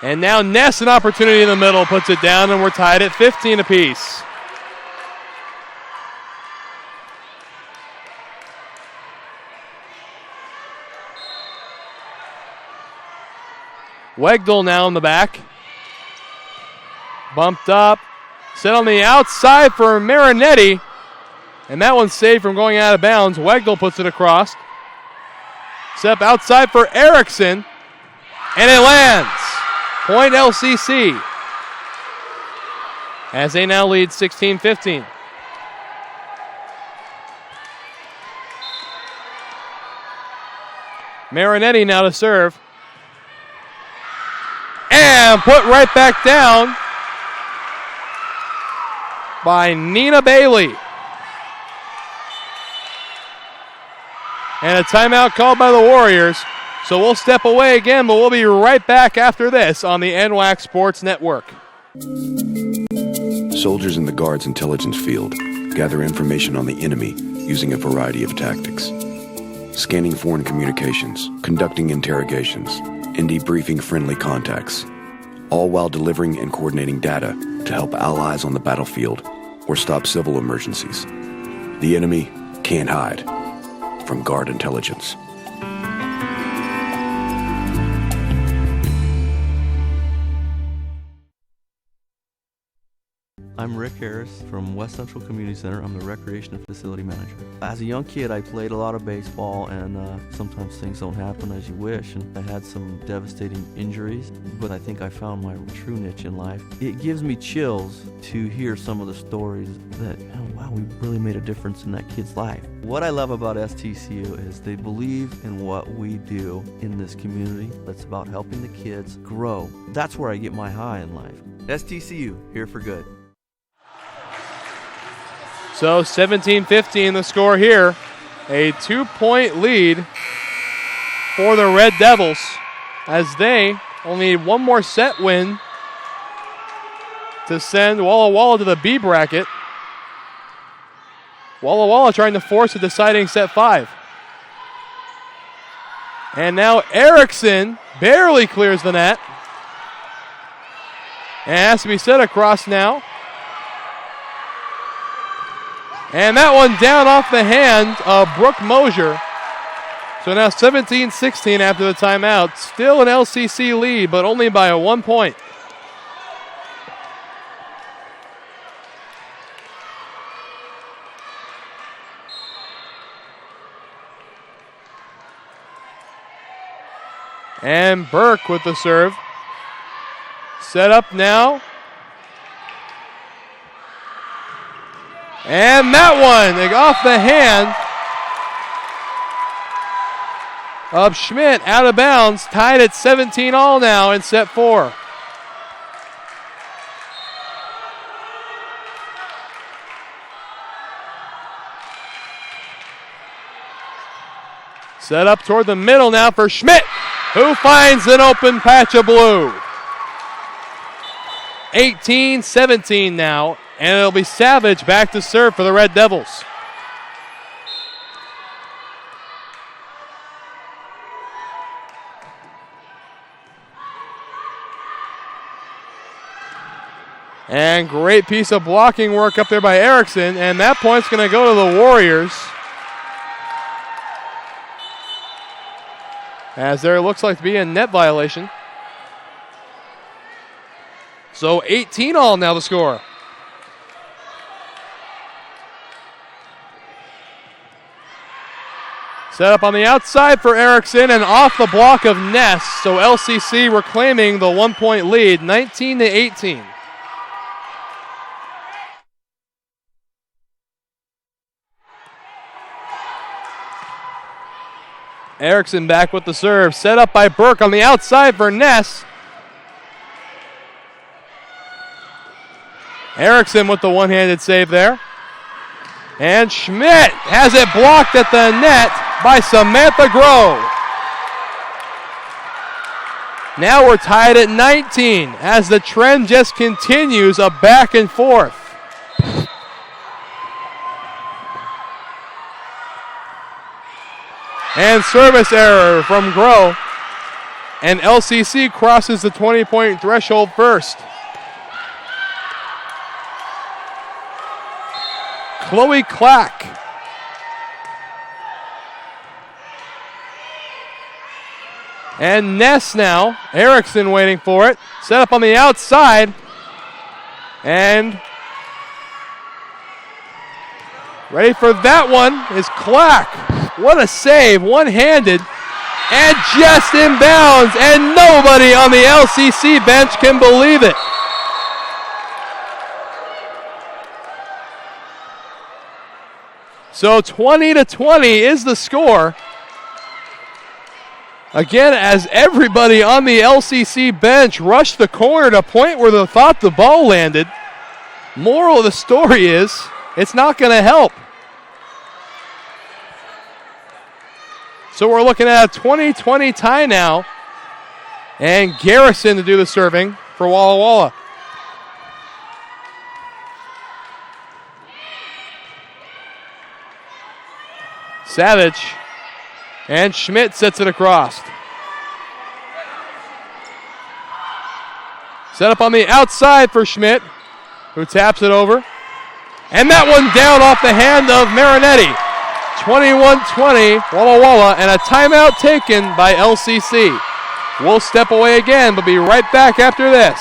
And now Ness, an opportunity in the middle, puts it down, and we're tied at 15 apiece. Wegdal now in the back. Bumped up. Set on the outside for Marinetti. And that one's saved from going out of bounds. Wegdal puts it across. Set up outside for Erickson. And it lands. Point LCC. As they now lead 16-15. Marinetti now to serve. And put right back down by Nina Bailey. And a timeout called by the Warriors. So we'll step away again, but we'll be right back after this on the NWAC Sports Network. Soldiers in the Guard's intelligence field gather information on the enemy using a variety of tactics. Scanning foreign communications, conducting interrogations, and debriefing friendly contacts, all while delivering and coordinating data to help allies on the battlefield or stop civil emergencies. The enemy can't hide from Guard intelligence. I'm Rick Harris from West Central Community Center. I'm the Recreation and Facility Manager. As a young kid, I played a lot of baseball, and sometimes things don't happen as you wish, and I had some devastating injuries, but I think I found my true niche in life. It gives me chills to hear some of the stories that, oh, wow, we really made a difference in that kid's life. What I love about STCU is they believe in what we do in this community. That's about helping the kids grow. That's where I get my high in life. STCU, here for good. So 17-15 the score here. A 2-point lead for the Red Devils as they only need one more set win to send Walla Walla to the B bracket. Walla Walla trying to force a deciding set 5. And now Erickson barely clears the net. And has to be set across now. And that one down off the hand of Brooke Mosier. So now 17-16 after the timeout. Still an LCC lead, but only by 1 point. And Burke with the serve. Set up now. And that one off the hand of Schmidt, out of bounds, tied at 17 all now in set 4. Set up toward the middle now for Schmidt, who finds an open patch of blue. 18-17 now. And it'll be Savage back to serve for the Red Devils. And great piece of blocking work up there by Erickson. And that point's going to go to the Warriors. As there looks like to be a net violation. So 18 all now the score. Set up on the outside for Erickson and off the block of Ness. So LCC reclaiming the 1-point lead, 19-18. Erickson back with the serve. Set up by Burke on the outside for Ness. Erickson with the one-handed save there. And Schmidt has it blocked at the net by Samantha Grove. Now we're tied at 19 as the trend just continues of back and forth. And service error from Grove. And LCC crosses the 20-point threshold first. Chloe Clack. And Ness now. Erickson waiting for it. Set up on the outside. And ready for that one is Clack. What a save. One-handed. And just in bounds. And nobody on the LCC bench can believe it. So 20-20 is the score. Again, as everybody on the LCC bench rushed the corner to a point where they thought the ball landed. Moral of the story is, it's not going to help. So we're looking at a 20-20 tie now. And Garrison to do the serving for Walla Walla. Savage. And Schmidt sets it across. Set up on the outside for Schmidt, who taps it over. And that one down off the hand of Marinetti. 21-20, Walla Walla, and a timeout taken by LCC. We'll step away again, but be right back after this.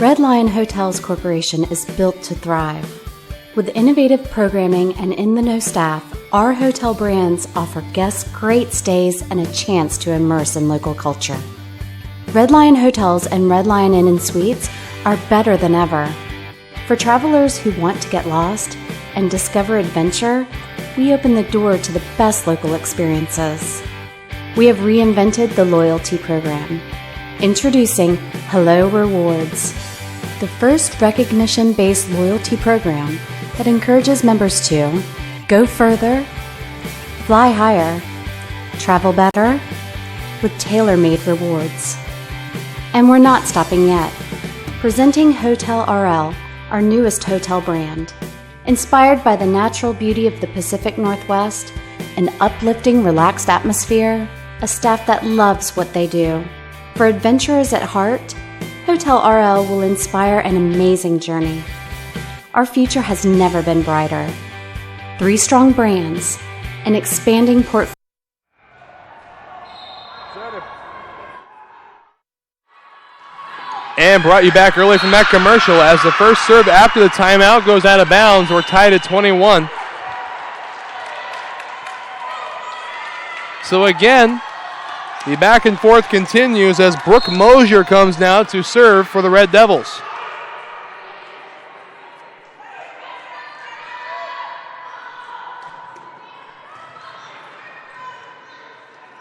Red Lion Hotels Corporation is built to thrive. With innovative programming and in-the-know staff, our hotel brands offer guests great stays and a chance to immerse in local culture. Red Lion Hotels and Red Lion Inn and Suites are better than ever. For travelers who want to get lost and discover adventure, we open the door to the best local experiences. We have reinvented the loyalty program. Introducing Hello Rewards, the first recognition-based loyalty program that encourages members to go further, fly higher, travel better, with tailor-made rewards. And we're not stopping yet. Presenting Hotel RL, our newest hotel brand. Inspired by the natural beauty of the Pacific Northwest, an uplifting, relaxed atmosphere, a staff that loves what they do. For adventurers at heart, Hotel RL will inspire an amazing journey. Our future has never been brighter. 3 strong brands, an expanding portfolio. And brought you back early from that commercial as the first serve after the timeout goes out of bounds. We're tied at 21. So again, the back and forth continues as Brooke Mosier comes now to serve for the Red Devils.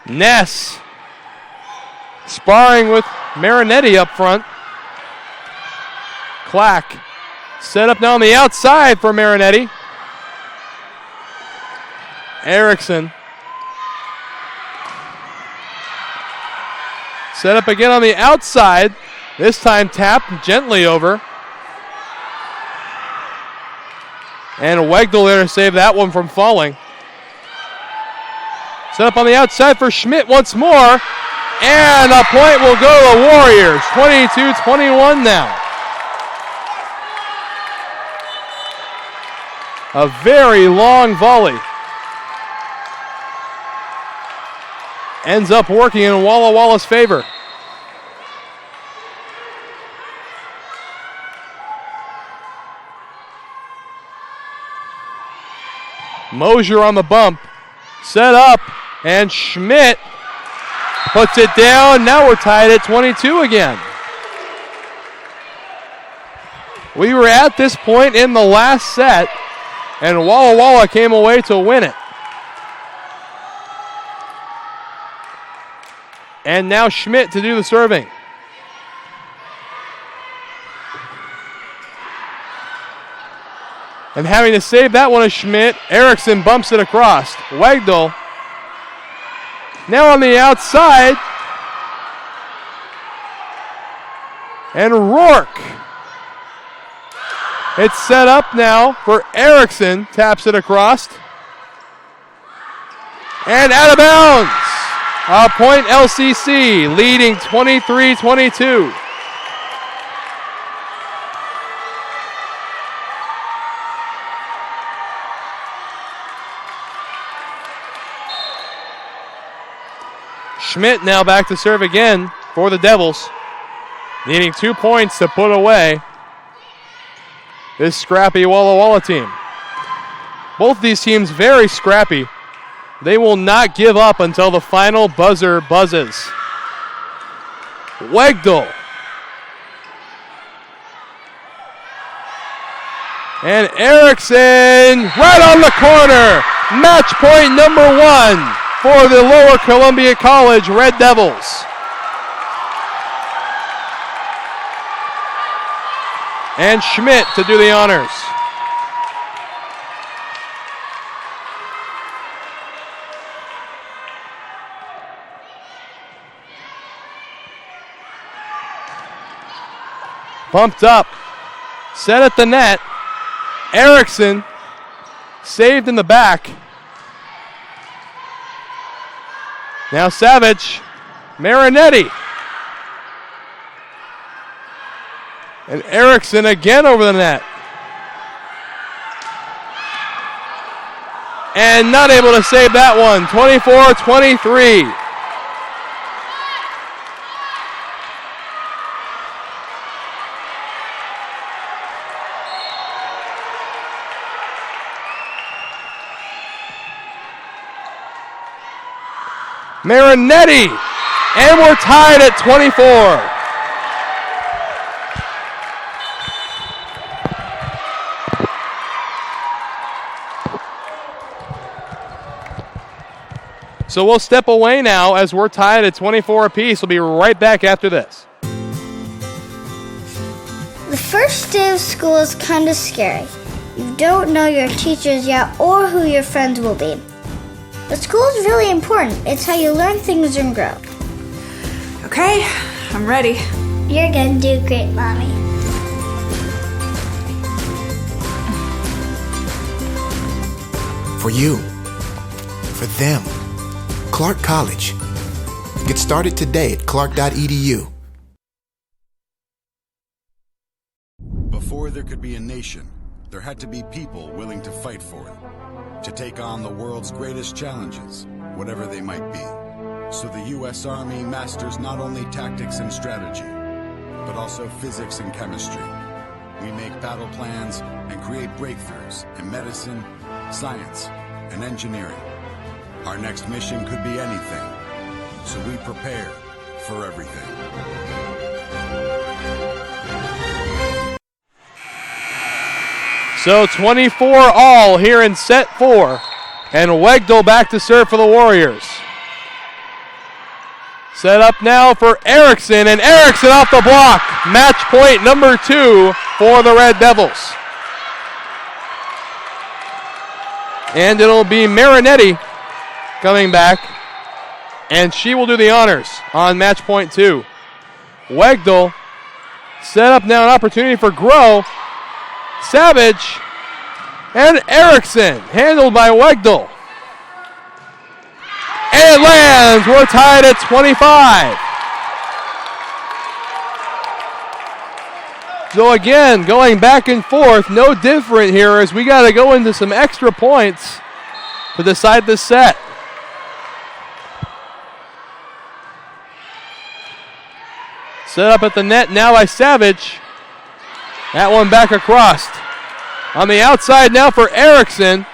Ness sparring with Marinetti up front. Clack set up now on the outside for Marinetti. Erickson set up again on the outside. This time tapped gently over. And Wegdal there to save that one from falling. Set up on the outside for Schmidt once more. And a point will go to the Warriors. 22-21 now. A very long volley. Ends up working in Walla Walla's favor. Mosier on the bump. Set up. And Schmidt puts it down. Now we're tied at 22 again. We were at this point in the last set, and Walla Walla came away to win it. And now Schmidt to do the serving. And having to save that one is Schmidt. Erickson bumps it across. Wegdal now on the outside. And Rourke. It's set up now for Erickson. Taps it across. And out of bounds. A point LCC, leading 23-22. Schmidt now back to serve again for the Devils, needing 2 points to put away this scrappy Walla Walla team. Both these teams very scrappy. They will not give up until the final buzzer buzzes. Wegdal. And Erickson right on the corner. Match point number 1 for the Lower Columbia College Red Devils. And Schmidt to do the honors. Bumped up, set at the net. Erickson saved in the back. Now Savage, Marinetti. And Erickson again over the net. And not able to save that one, 24-23. Marinetti. And we're tied at 24. So we'll step away now as we're tied at 24 apiece. We'll be right back after this. The first day of school is kind of scary. You don't know your teachers yet or who your friends will be. But school is really important. It's how you learn things and grow. Okay, I'm ready. You're gonna do great, Mommy. For you. For them. Clark College. Get started today at clark.edu. Before there could be a nation, there had to be people willing to fight for it, to take on the world's greatest challenges, whatever they might be. So the U.S. Army masters not only tactics and strategy, but also physics and chemistry. We make battle plans and create breakthroughs in medicine, science, and engineering. Our next mission could be anything, so we prepare for everything. So 24 all here in set 4. And Wegdal back to serve for the Warriors. Set up now for Erickson, and Erickson off the block. Match point number 2 for the Red Devils. And it'll be Marinetti coming back, and she will do the honors on match point 2. Wegdal set up now an opportunity for Groh. Savage and Erickson, handled by Wegdal. And it lands. We're tied at 25. So again, going back and forth, no different here as we got to go into some extra points to decide this set. Set up at the net now by Savage. That one back across. On the outside now for Erickson.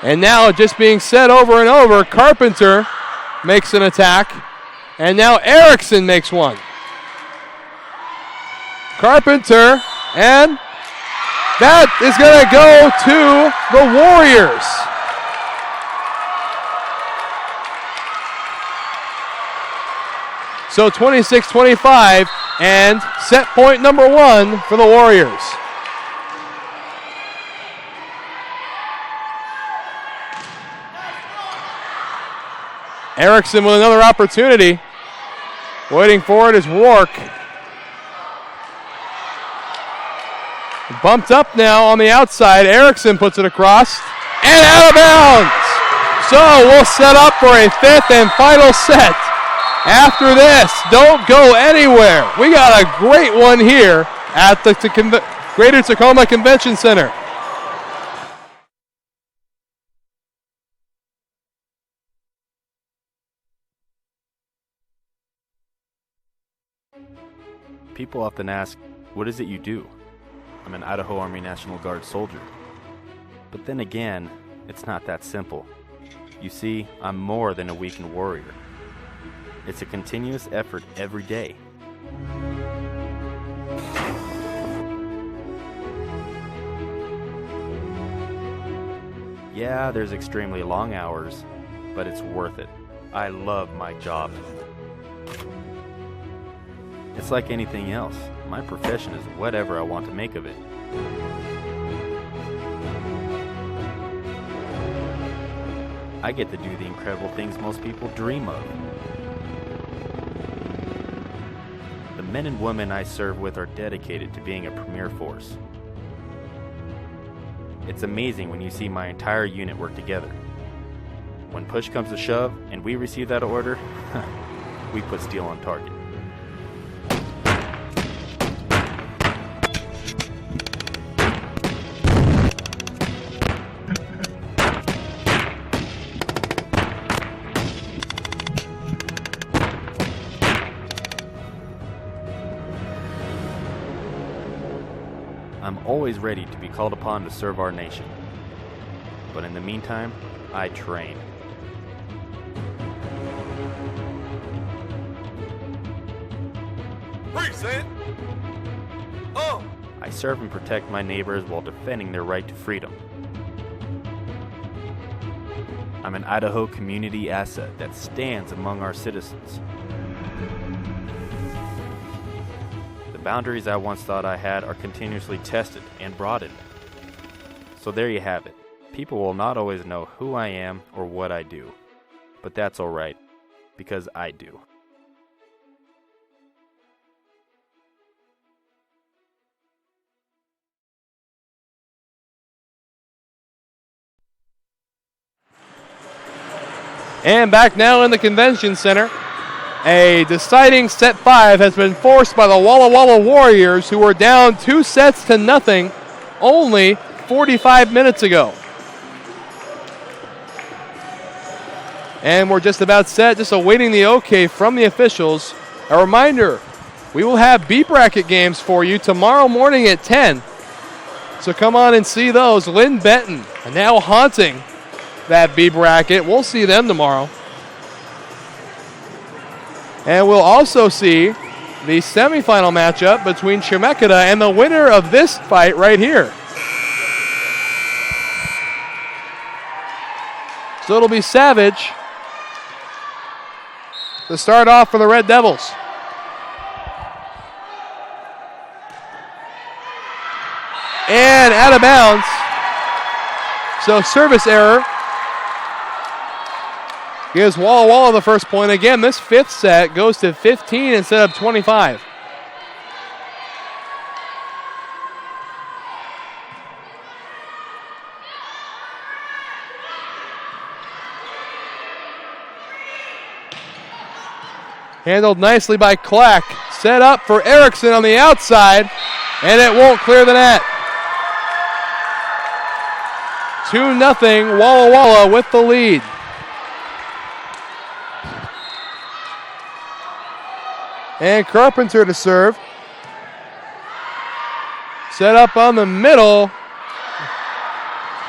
And now just being set over and over, Carpenter makes an attack. And now Erickson makes one. Carpenter, and that is going to go to the Warriors. So 26-25, and set point number 1 for the Warriors. Erickson with another opportunity. Waiting for it is Rourke. Bumped up now on the outside. Erickson puts it across, and out of bounds. So we'll set up for a 5th and final set. After this, don't go anywhere. We got a great one here at the Greater Tacoma Convention Center. People often ask, what is it you do? I'm an Idaho Army National Guard soldier. But then again, it's not that simple. You see, I'm more than a weekend warrior. It's a continuous effort every day. Yeah, there's extremely long hours, but it's worth it. I love my job. It's like anything else. My profession is whatever I want to make of it. I get to do the incredible things most people dream of. The men and women I serve with are dedicated to being a premier force. It's amazing when you see my entire unit work together. When push comes to shove and we receive that order, we put steel on target. I'm always ready to be called upon to serve our nation. But in the meantime, I train. Present. Oh. I serve and protect my neighbors while defending their right to freedom. I'm an Idaho community asset that stands among our citizens. The boundaries I once thought I had are continuously tested and broadened. So there you have it. People will not always know who I am or what I do. But that's alright, because I do. And back now in the convention center, a deciding set 5 has been forced by the Walla Walla Warriors, who were down 2-0 only 45 minutes ago. And we're just about set, just awaiting the okay from the officials. A reminder, we will have B bracket games for you tomorrow morning at 10. So come on and see those. Lynn Benton now haunting that B bracket. We'll see them tomorrow. And we'll also see the semifinal matchup between Chemeketa and the winner of this fight right here. So it'll be Savage to start off for the Red Devils. And out of bounds. So service error gives Walla Walla the first point. Again, this fifth set goes to 15 instead of 25. Handled nicely by Clack. Set up for Erickson on the outside, and it won't clear the net. 2-0, Walla Walla with the lead. And Carpenter to serve. Set up on the middle.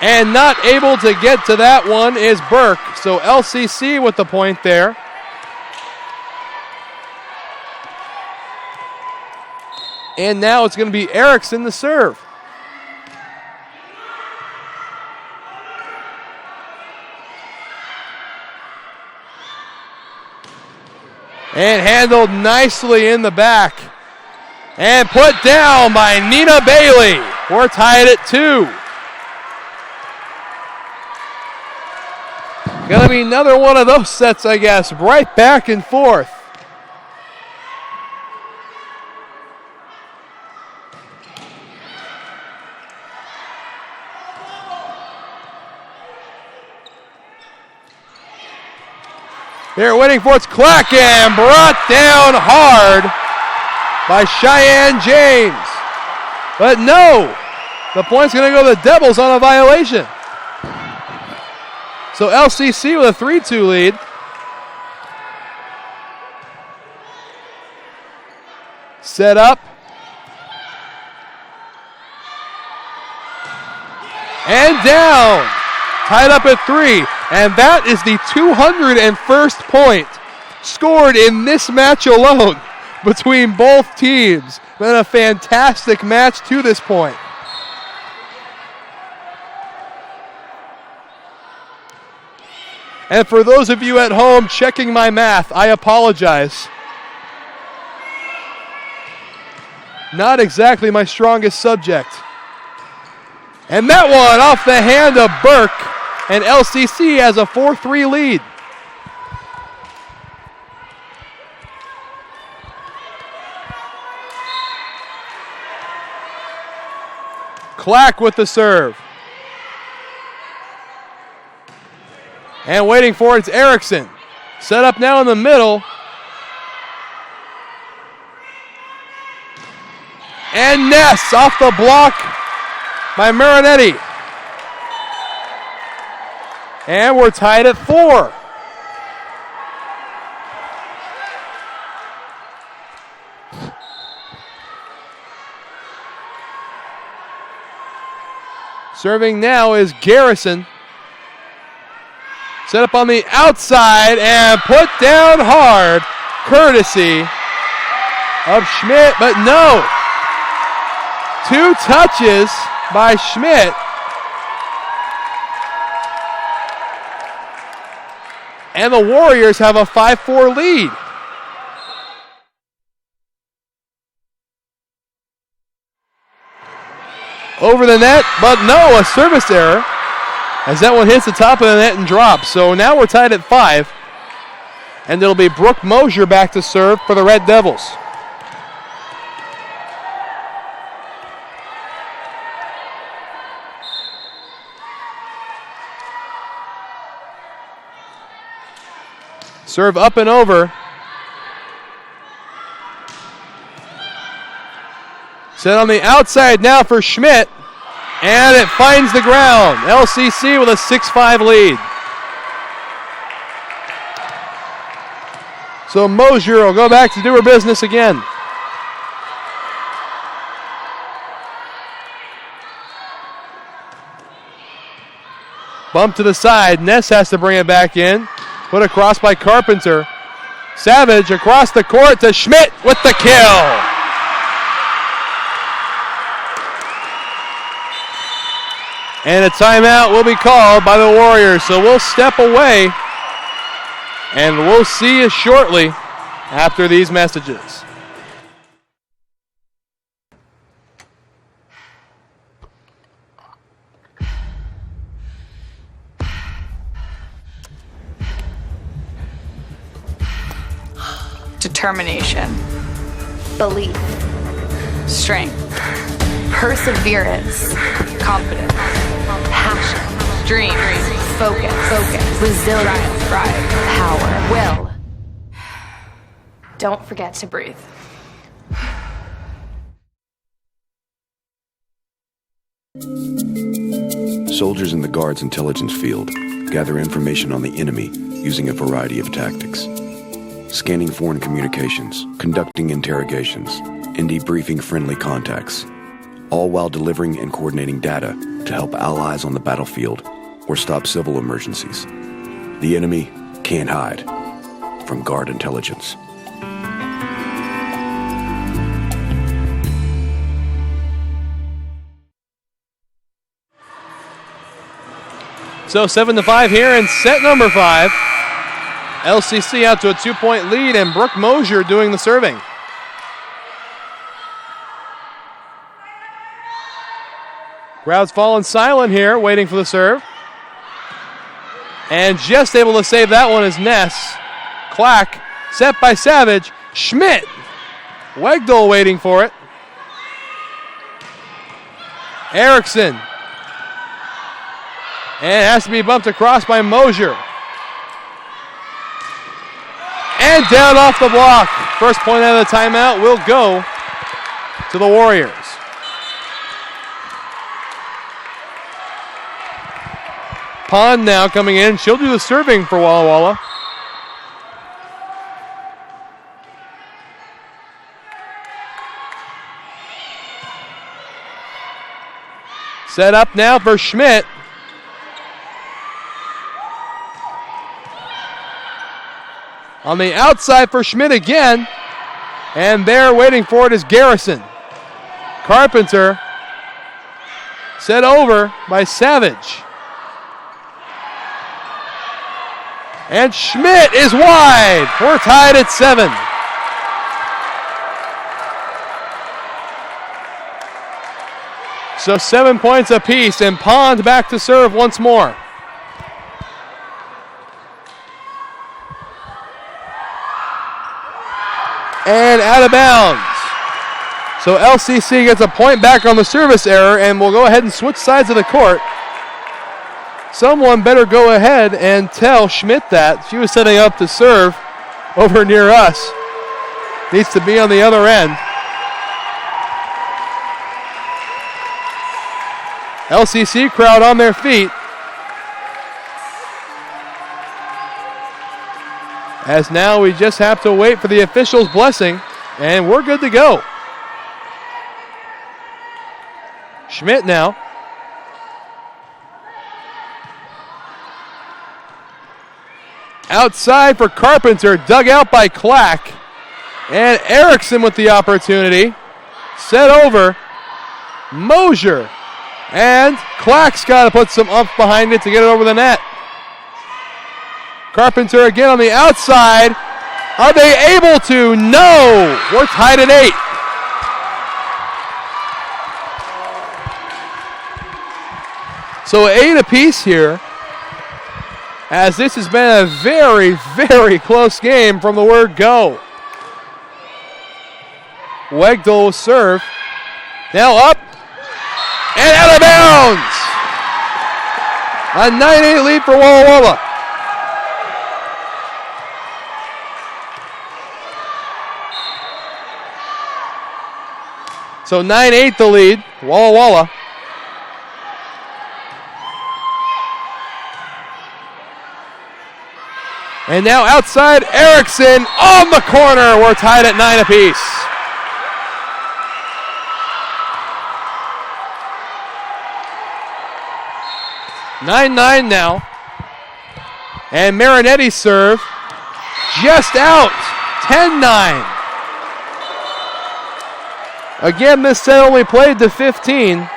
And not able to get to that one is Burke. So LCC with the point there. And now it's going to be Erickson to serve. And handled nicely in the back. And put down by Nina Bailey. We're tied at 2. Gonna be another one of those sets, I guess. Right back and forth. They're waiting for it's Clack and brought down hard by Cheyenne James. But no, the point's going to go to the Devils on a violation. So LCC with a 3-2 lead. Set up. And down. Tied up at 3. And that is the 201st point scored in this match alone between both teams. Been a fantastic match to this point. And for those of you at home checking my math, I apologize. Not exactly my strongest subject. And that one off the hand of Burke. And LCC has a 4-3 lead. Clack with the serve. And waiting for it's Erickson. Set up now in the middle. And Ness off the block by Marinetti. And we're tied at 4. Serving now is Garrison. Set up on the outside and put down hard, courtesy of Schmidt, but no. 2 touches by Schmidt. And the Warriors have a 5-4 lead. Over the net, but no, a service error as that one hits the top of the net and drops. So now we're tied at 5. And it'll be Brooke Mosier back to serve for the Red Devils. Serve up and over. Set on the outside now for Schmidt. And it finds the ground. LCC with a 6-5 lead. So Mosier will go back to do her business again. Bump to the side. Ness has to bring it back in. Put across by Carpenter. Savage across the court to Schmidt with the kill. And a timeout will be called by the Warriors. So we'll step away and we'll see you shortly after these messages. Determination, belief, strength, perseverance, confidence, passion, dreams, focus, resilience, drive, power, will. Don't forget to breathe. Soldiers in the Guard's intelligence field gather information on the enemy using a variety of tactics. Scanning foreign communications, conducting interrogations, and debriefing friendly contacts, all while delivering and coordinating data to help allies on the battlefield or stop civil emergencies. The enemy can't hide from Guard intelligence. So 7-5 here in set number 5. LCC out to a 2-point lead, and Brooke Mosier doing the serving. Crowd's fallen silent here, waiting for the serve. And just able to save that one is Ness. Clack, set by Savage. Schmidt. Wegdal waiting for it. Erickson. And it has to be bumped across by Mosier. And down off the block. First point out of the timeout will go to the Warriors. Pond now coming in. She'll do the serving for Walla Walla. Set up now for Schmidt. On the outside for Schmidt again. And there waiting for it is Garrison. Carpenter. Set over by Savage. And Schmidt is wide. We're tied at 7. So 7 points apiece, and Pond back to serve once more. And out of bounds. So LCC gets a point back on the service error, and we'll go ahead and switch sides of the court. Someone better go ahead and tell Schmidt that. She was setting up to serve over near us. Needs to be on the other end. LCC crowd on their feet. As now we just have to wait for the official's blessing, and we're good to go. Schmidt now. Outside for Carpenter, dug out by Clack. And Erickson with the opportunity. Set over. Mosier. And Clack's got to put some umph behind it to get it over the net. Carpenter again on the outside. Are they able to? No! We're tied at 8. So 8 apiece here, as this has been a very, very close game from the word go. Wegdal will serve. Now up and out of bounds. A 9-8 lead for Walla Walla. So 9-8 the lead, Walla Walla. And now outside, Erickson on the corner. We're tied at 9 apiece. (9-9) now. And Marinetti serve. Just out. 10-9. Again, this set only played to 15.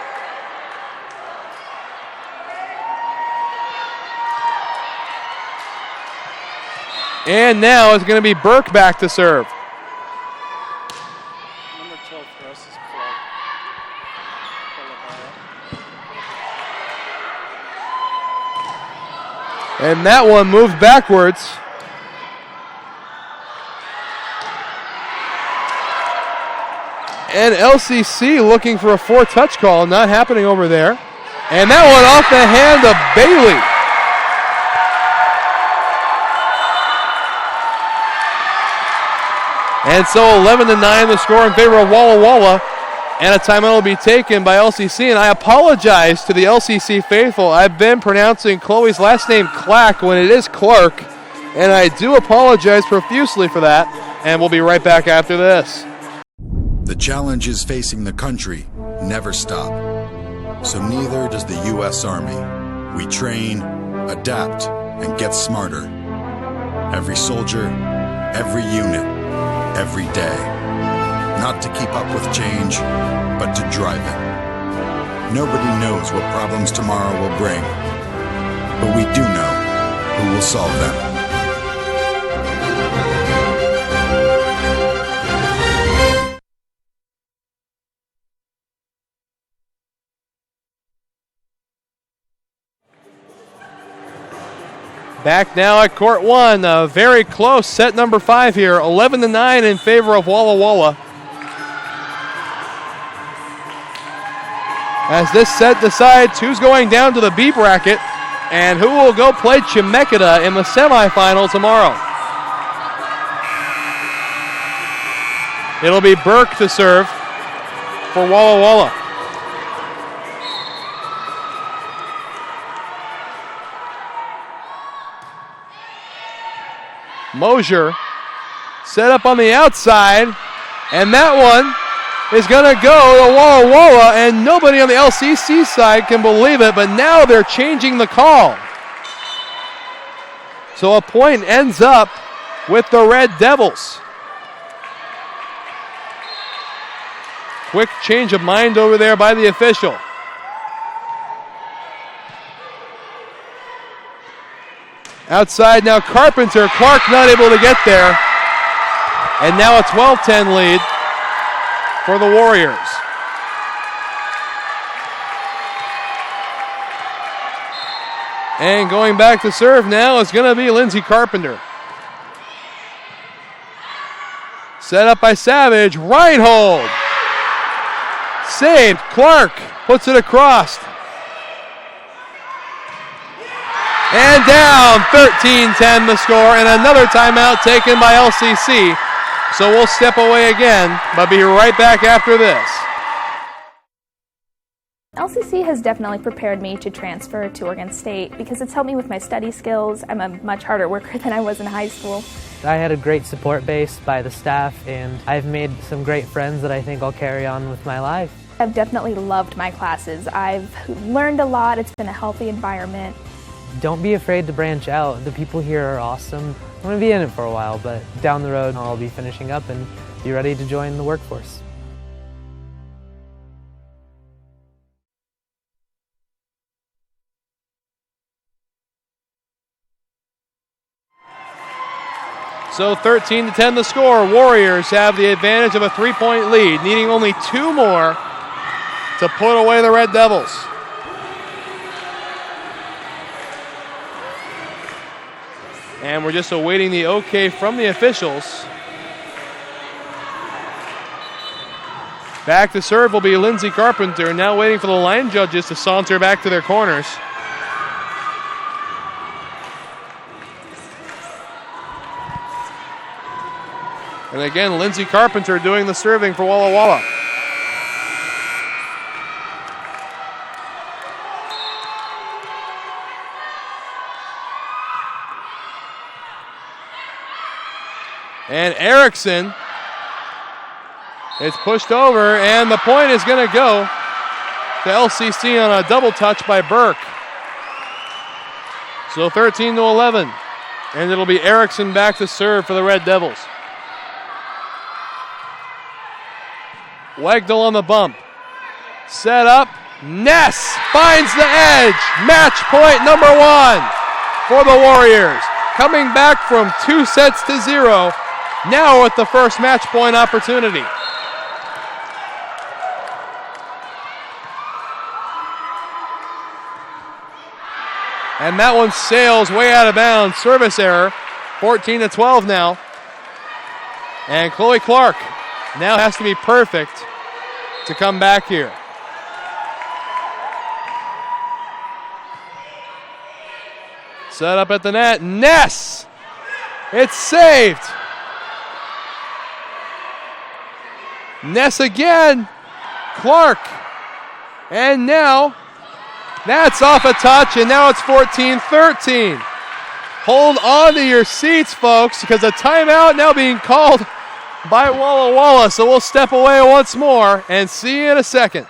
And now it's going to be Burke back to serve. Number 12 for us is And that one moved backwards. And LCC looking for a 4-touch call, not happening over there. And that one off the hand of Bailey. And so 11-9 the score in favor of Walla Walla. And a timeout will be taken by LCC. And I apologize to the LCC faithful. I've been pronouncing Chloe's last name Clack when it is Clark. And I do apologize profusely for that. And we'll be right back after this. The challenges facing the country never stop. So neither does the U.S. Army. We train, adapt, and get smarter. Every soldier, every unit, every day. Not to keep up with change, but to drive it. Nobody knows what problems tomorrow will bring, but we do know who will solve them. Back now at court 1, very close set number 5 here, 11-9 in favor of Walla Walla. As this set decides who's going down to the B bracket and who will go play Chemeketa in the semifinal tomorrow. It'll be Burke to serve for Walla Walla. Mosier set up on the outside, and that one is going to go to Walla Walla, and nobody on the LCC side can believe it, but now they're changing the call. So a point ends up with the Red Devils. Quick change of mind over there by the official. Outside now Carpenter. Clark not able to get there. And now a 12-10 lead for the Warriors. And going back to serve now is going to be Lindsey Carpenter. Set up by Savage. Right hold. Saved. Clark puts it across. And down, 13-10 the score, and another timeout taken by LCC. So we'll step away again, but be right back after this. LCC has definitely prepared me to transfer to Oregon State because it's helped me with my study skills. I'm a much harder worker than I was in high school. I had a great support base by the staff, and I've made some great friends that I think I'll carry on with my life. I've definitely loved my classes. I've learned a lot. It's been a healthy environment. don't be afraid to branch out. The people here are awesome. I'm going to be in it for a while, but down the road I'll be finishing up and be ready to join the workforce. So 13-10 the score. Warriors have the advantage of a 3-point lead, needing only 2 more to put away the Red Devils. And we're just awaiting the okay from the officials. Back to serve will be Lindsey Carpenter, now waiting for the line judges to saunter back to their corners. And again, Lindsey Carpenter doing the serving for Walla Walla. And Erickson, it's pushed over, and the point is going to go to LCC on a double touch by Burke. So 13-11, and it'll be Erickson back to serve for the Red Devils. Wegdal on the bump. Set up. Ness finds the edge. Match point number 1 for the Warriors. Coming back from 2-0, now with the first match point opportunity. And that one sails way out of bounds. Service error. 14-12 now. And Chloe Clark now has to be perfect to come back here. Set up at the net. Ness! It's saved. Ness again. Clark. And now that's off a touch, and now it's 14-13. Hold on to your seats, folks, because a timeout now being called by Walla Walla. So we'll step away once more and see you in a second.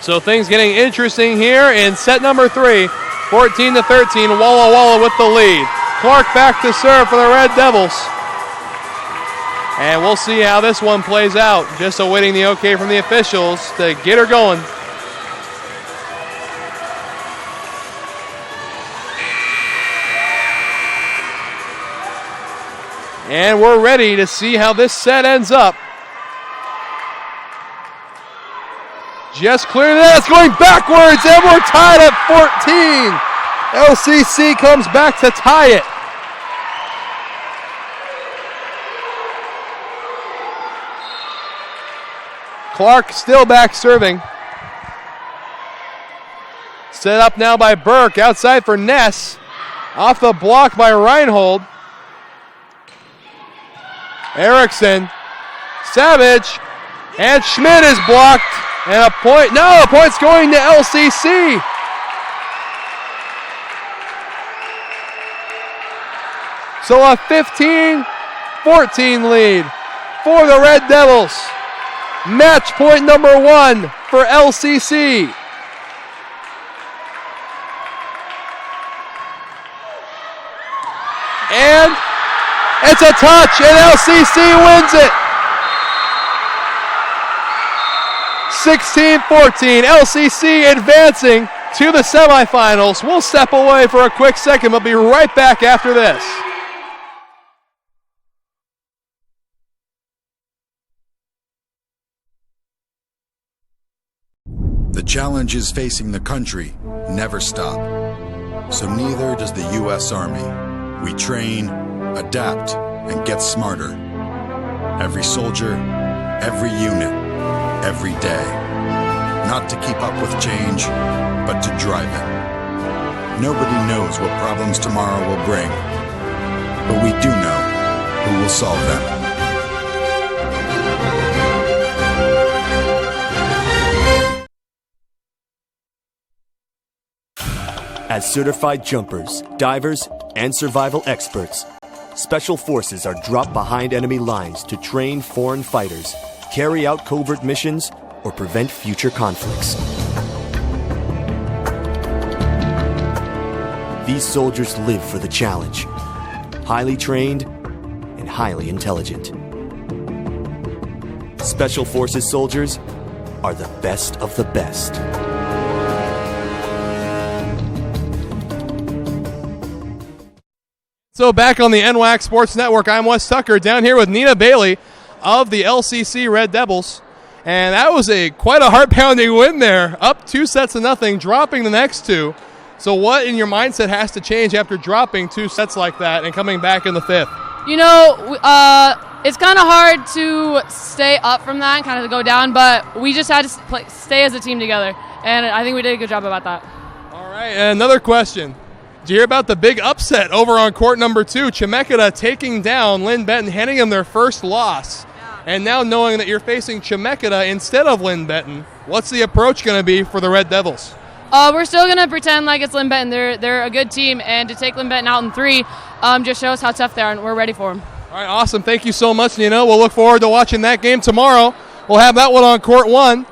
So things getting interesting here in set number 3. 14-13, Walla Walla with the lead. Clark back to serve for the Red Devils. And we'll see how this one plays out. Just awaiting the okay from the officials to get her going. And we're ready to see how this set ends up. Just clear that. It's going backwards, and we're tied at 14. LCC comes back to tie it. Clark still back serving. Set up now by Burke. Outside for Ness. Off the block by Reinhold. Erickson. Savage. And Schmidt is blocked. And a point, no, a point's going to LCC. So a 15-14 lead for the Red Devils. Match point number 1 for LCC. And it's a touch, and LCC wins it. 16-14, LCC advancing to the semifinals. We'll step away for a quick second, but be right back after this. The challenges facing the country never stop. So neither does the U.S. Army. We train, adapt, and get smarter. Every soldier, every unit, every day. Not to keep up with change, but to drive it. Nobody knows what problems tomorrow will bring, but we do know who will solve them. As certified jumpers, divers, and survival experts, Special Forces are dropped behind enemy lines to train foreign fighters, carry out covert missions, or prevent future conflicts. These soldiers live for the challenge, highly trained and highly intelligent. Special Forces soldiers are the best of the best. So back on the NWAC Sports Network, I'm Wes Tucker down here with Nina Bailey of the LCC Red Devils. And that was quite a heart-pounding win there, up 2-0, dropping the next two. So what in your mindset has to change after dropping 2 sets like that and coming back in the fifth? You know, it's kind of hard to stay up from that and kind of go down, but we just had to stay as a team together. And I think we did a good job about that. All right, and another question. Did you hear about the big upset over on court number 2? Chemeketa taking down Lynn Benton, handing them their first loss. Yeah. And now knowing that you're facing Chemeketa instead of Lynn Benton, what's the approach going to be for the Red Devils? We're still going to pretend like it's Lynn Benton. They're a good team, and to take Lynn Benton out in 3 just shows how tough they are, and we're ready for them. All right, awesome. Thank you so much, Nina. We'll look forward to watching that game tomorrow. We'll have that one on court 1.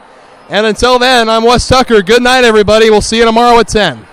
And until then, I'm Wes Tucker. Good night, everybody. We'll see you tomorrow at 10.